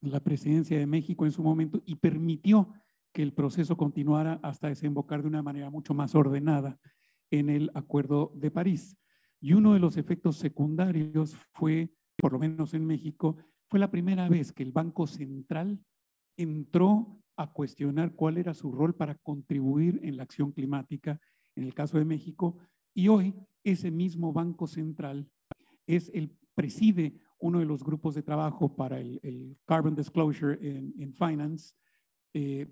la presidencia de México en su momento y permitió que el proceso continuara hasta desembocar de una manera mucho más ordenada en el Acuerdo de París. Y uno de los efectos secundarios fue, por lo menos en México, fue la primera vez que el Banco Central entró a cuestionar cuál era su rol para contribuir en la acción climática en el caso de México. Y hoy ese mismo Banco Central preside uno de los grupos de trabajo para el Carbon Disclosure en Finance,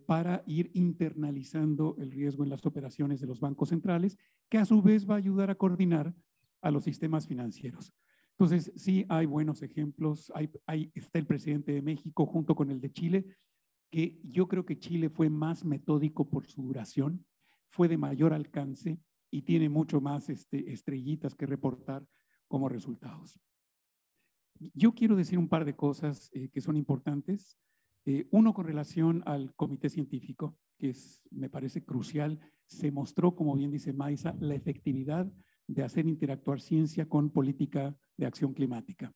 para ir internalizando el riesgo en las operaciones de los bancos centrales, que a su vez va a ayudar a coordinar a los sistemas financieros. Entonces, sí hay buenos ejemplos. Está el presidente de México junto con el de Chile, que yo creo que Chile fue más metódico por su duración, fue de mayor alcance y tiene mucho más estrellitas que reportar como resultados. Yo quiero decir un par de cosas que son importantes. Uno, con relación al comité científico, que me parece crucial. Se mostró, como bien dice Maisa, la efectividad de hacer interactuar ciencia con política de acción climática.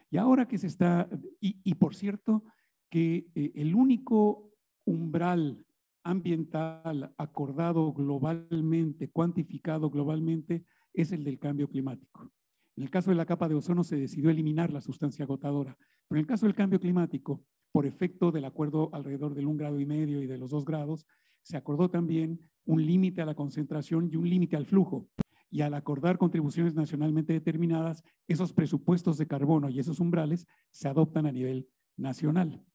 Y ahora que se está, y por cierto, que el único umbral ambiental acordado globalmente, cuantificado globalmente, es el del cambio climático. En el caso de la capa de ozono se decidió eliminar la sustancia agotadora, pero en el caso del cambio climático, por efecto del acuerdo alrededor del 1,5 grados y de los 2 grados, se acordó también un límite a la concentración y un límite al flujo. Y al acordar contribuciones nacionalmente determinadas, esos presupuestos de carbono y esos umbrales se adoptan a nivel nacional.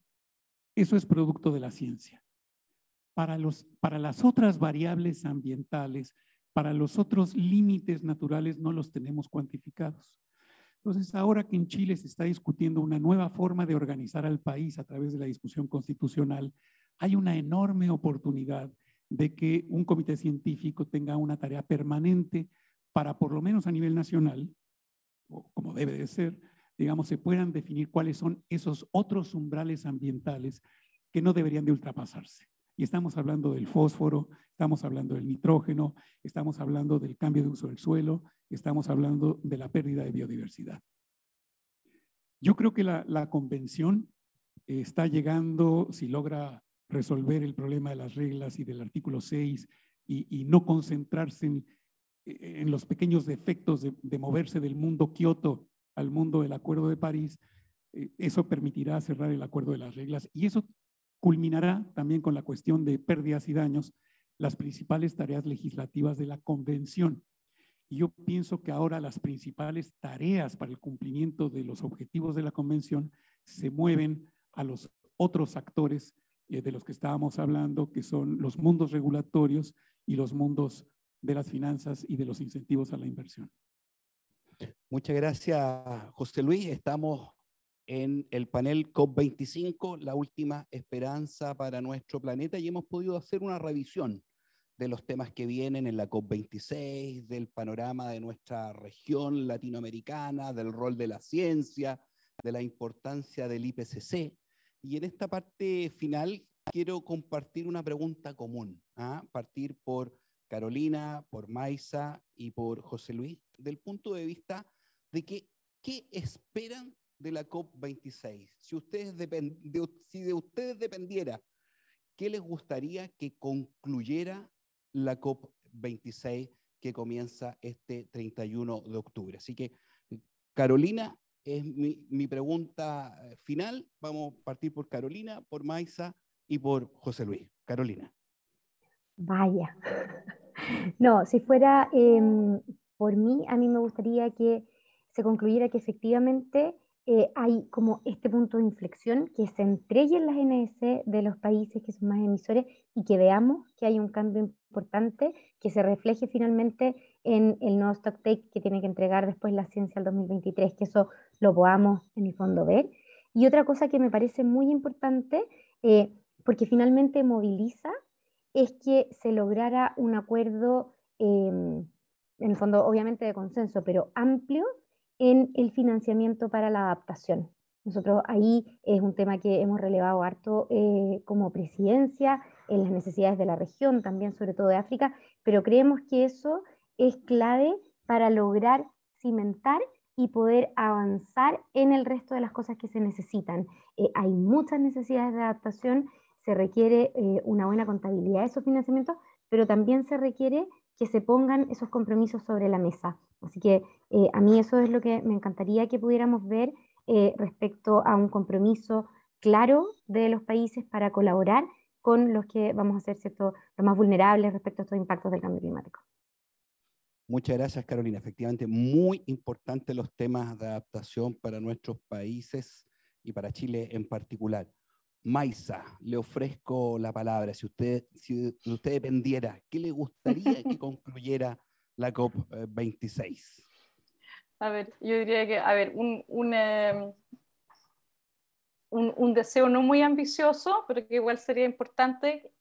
Eso es producto de la ciencia. Para las otras variables ambientales, para los otros límites naturales, no los tenemos cuantificados. Entonces, ahora que en Chile se está discutiendo una nueva forma de organizar al país a través de la discusión constitucional, hay una enorme oportunidad de que un comité científico tenga una tarea permanente para, por lo menos a nivel nacional, o como debe de ser, digamos, se puedan definir cuáles son esos otros umbrales ambientales que no deberían de ultrapasarse. Y estamos hablando del fósforo, estamos hablando del nitrógeno, estamos hablando del cambio de uso del suelo, estamos hablando de la pérdida de biodiversidad. Yo creo que la convención está llegando, si logra resolver el problema de las reglas y del artículo 6 y no concentrarse en los pequeños defectos de moverse del mundo Kioto al mundo del Acuerdo de París, eso permitirá cerrar el acuerdo de las reglas y eso culminará también con la cuestión de pérdidas y daños, las principales tareas legislativas de la convención. Y yo pienso que ahora las principales tareas para el cumplimiento de los objetivos de la convención se mueven a los otros actores de los que estábamos hablando, que son los mundos regulatorios y los mundos de las finanzas y de los incentivos a la inversión. Muchas gracias, José Luis. Estamos en el panel COP25, la última esperanza para nuestro planeta, y hemos podido hacer una revisión de los temas que vienen en la COP26, del panorama de nuestra región latinoamericana, del rol de la ciencia, de la importancia del IPCC. Y en esta parte final quiero compartir una pregunta común, partir por Carolina, por Maisa y por José Luis, del punto de vista de que, ¿qué esperan de la COP26? Si de ustedes dependiera, ¿qué les gustaría que concluyera la COP26 que comienza este 31 de octubre? Así que, Carolina, es mi pregunta final. Vamos a partir por Carolina, por Maisa y por José Luis. Carolina. Vaya. No, si fuera por mí, a mí me gustaría que se concluyera que efectivamente hay como este punto de inflexión, que se entreguen las NDC de los países que son más emisores y que veamos que hay un cambio importante que se refleje finalmente en el nuevo stock take que tiene que entregar después la ciencia al 2023, que eso lo podamos en el fondo ver. Y otra cosa que me parece muy importante, porque finalmente moviliza, es que se lograra un acuerdo en el fondo obviamente de consenso, pero amplio en el financiamiento para la adaptación. Nosotros ahí es un tema que hemos relevado harto como presidencia, en las necesidades de la región, también sobre todo de África, pero creemos que eso es clave para lograr cimentar y poder avanzar en el resto de las cosas que se necesitan. Hay muchas necesidades de adaptación, se requiere una buena contabilidad de esos financiamientos, pero también se requiere que se pongan esos compromisos sobre la mesa. Así que a mí eso es lo que me encantaría que pudiéramos ver respecto a un compromiso claro de los países para colaborar con los que vamos a ser, ¿cierto?, los más vulnerables respecto a estos impactos del cambio climático. Muchas gracias, Carolina. Efectivamente, muy importantes los temas de adaptación para nuestros países y para Chile en particular. Maysa, le ofrezco la palabra. Si usted dependiera, ¿qué le gustaría que concluyera la COP26? A ver, yo diría que, a ver, un deseo no muy ambicioso, pero que igual sería importante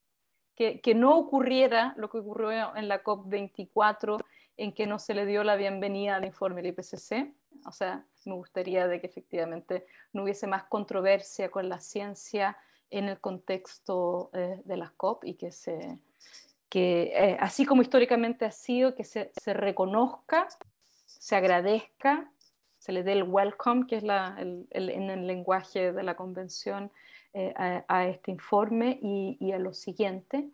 que no ocurriera lo que ocurrió en la COP24, en que no se le dio la bienvenida al informe del IPCC. O sea, me gustaría de que efectivamente no hubiese más controversia con la ciencia en el contexto de las COP y que así como históricamente ha sido, que se reconozca, se agradezca, se le dé el welcome, que es en el lenguaje de la convención, a este informe y a lo siguiente,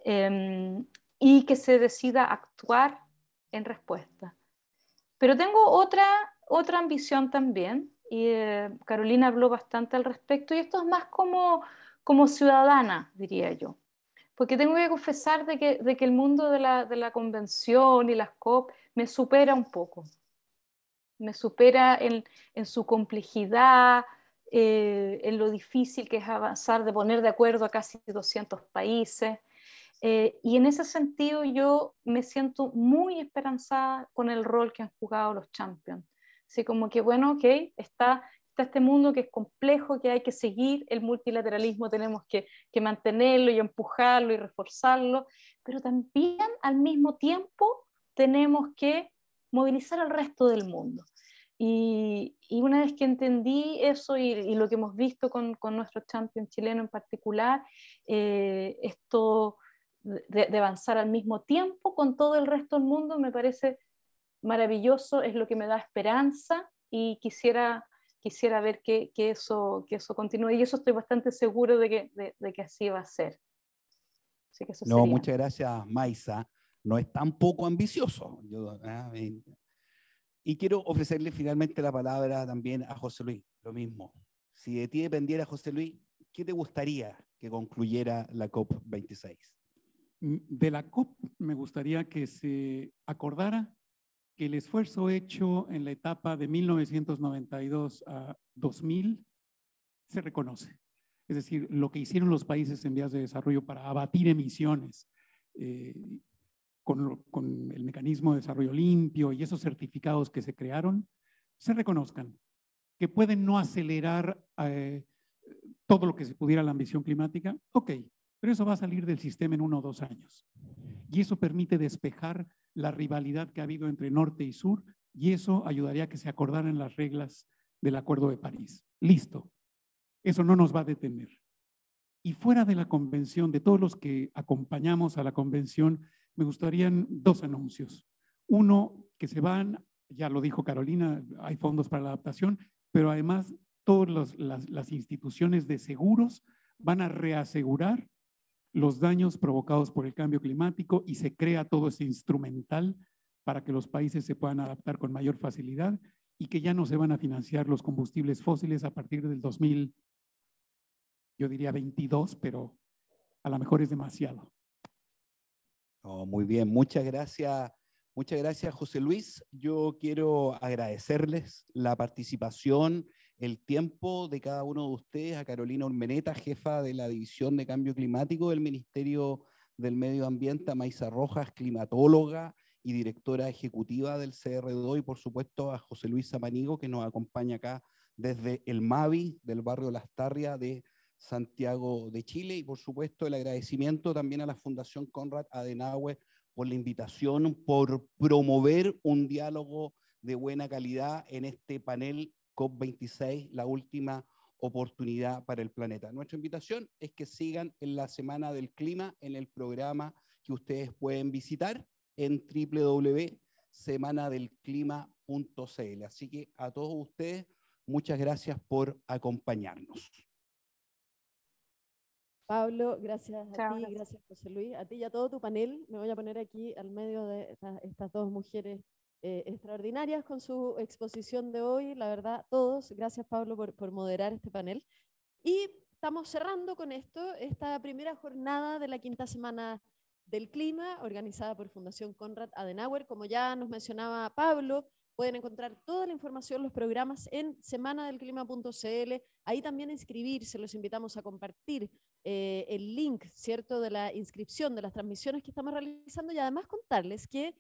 y que se decida actuar en respuesta. Pero tengo otra ambición también, y Carolina habló bastante al respecto, y esto es más como ciudadana, diría yo. Porque tengo que confesar de que el mundo de la convención y las COP me supera un poco. Me supera en su complejidad, en lo difícil que es avanzar, de poner de acuerdo a casi 200 países. Y en ese sentido yo me siento muy esperanzada con el rol que han jugado los champions. Así como que, bueno, ok, está este mundo que es complejo, que hay que seguir, el multilateralismo tenemos que mantenerlo y empujarlo y reforzarlo, pero también al mismo tiempo tenemos que movilizar al resto del mundo. Y una vez que entendí eso y lo que hemos visto con nuestro champion chileno en particular, esto de avanzar al mismo tiempo con todo el resto del mundo me parece maravilloso, es lo que me da esperanza y quisiera ver que eso continúe, y eso estoy bastante seguro de que así va a ser. Así que eso No, sería. muchas gracias, Maysa. No es tan poco ambicioso. Y quiero ofrecerle finalmente la palabra también a José Luis, lo mismo. Si de ti dependiera, José Luis, ¿qué te gustaría que concluyera la COP26? De la COP me gustaría que se acordara que el esfuerzo hecho en la etapa de 1992 a 2000 se reconoce. Es decir, lo que hicieron los países en vías de desarrollo para abatir emisiones con el mecanismo de desarrollo limpio y esos certificados que se crearon, se reconozcan, que pueden no acelerar todo lo que se pudiera la ambición climática, ok, pero eso va a salir del sistema en 1 o 2 años. Y eso permite despejar la rivalidad que ha habido entre norte y sur, y eso ayudaría a que se acordaran las reglas del Acuerdo de París. Listo. Eso no nos va a detener. Y fuera de la convención, de todos los que acompañamos a la convención, me gustarían 2 anuncios. Uno, que se van, ya lo dijo Carolina, hay fondos para la adaptación, pero además todas las instituciones de seguros van a reasegurar los daños provocados por el cambio climático y se crea todo ese instrumental para que los países se puedan adaptar con mayor facilidad y que ya no se van a financiar los combustibles fósiles a partir del 2000, yo diría 22, pero a lo mejor es demasiado. Oh, muy bien, muchas gracias, José Luis. Yo quiero agradecerles la participación, el tiempo de cada uno de ustedes, a Carolina Urmeneta, jefa de la División de Cambio Climático del Ministerio del Medio Ambiente, a Maysa Rojas, climatóloga y directora ejecutiva del CR2, y por supuesto a José Luis Samanigo, que nos acompaña acá desde el MAVI del barrio Las Tarrias de Santiago de Chile, y por supuesto el agradecimiento también a la Fundación Konrad Adenauer por la invitación, por promover un diálogo de buena calidad en este panel COP26, la última oportunidad para el planeta. Nuestra invitación es que sigan en la Semana del Clima en el programa que ustedes pueden visitar en www.semanadelclima.cl. Así que a todos ustedes, muchas gracias por acompañarnos. Pablo, gracias a Chao, ti, gracias. gracias José Luis, a ti y a todo tu panel. Me voy a poner aquí al medio de estas dos mujeres extraordinarias con su exposición de hoy. La verdad, todos, gracias Pablo por moderar este panel. Y estamos cerrando con esto, esta primera jornada de la quinta semana del clima, organizada por Fundación Konrad Adenauer. Como ya nos mencionaba Pablo, pueden encontrar toda la información, los programas en semanadelclima.cl. Ahí también inscribirse, los invitamos a compartir el link, ¿cierto?, de la inscripción de las transmisiones que estamos realizando, y además contarles que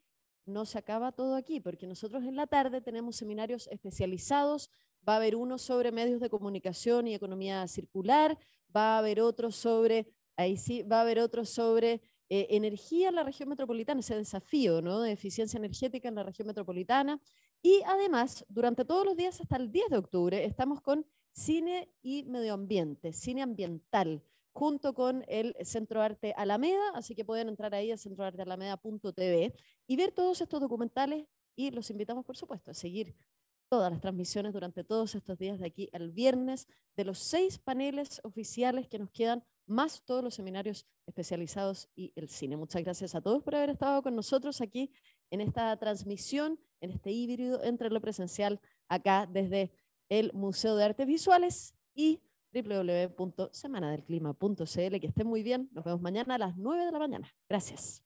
no se acaba todo aquí, porque nosotros en la tarde tenemos seminarios especializados. Va a haber uno sobre medios de comunicación y economía circular, va a haber otro sobre, ahí sí, va a haber otro sobre energía en la región metropolitana, ese desafío, ¿no?, de eficiencia energética en la región metropolitana. Y además, durante todos los días hasta el 10 de octubre, estamos con cine y medio ambiente, cine ambiental, junto con el Centro Arte Alameda, así que pueden entrar ahí a centroartealameda.tv y ver todos estos documentales, y los invitamos, por supuesto, a seguir todas las transmisiones durante todos estos días de aquí al viernes, de los 6 paneles oficiales que nos quedan, más todos los seminarios especializados y el cine. Muchas gracias a todos por haber estado con nosotros aquí en esta transmisión, en este híbrido entre lo presencial, acá desde el Museo de Artes Visuales y www.semanadelclima.cl. Que estén muy bien, nos vemos mañana a las 9 de la mañana. Gracias.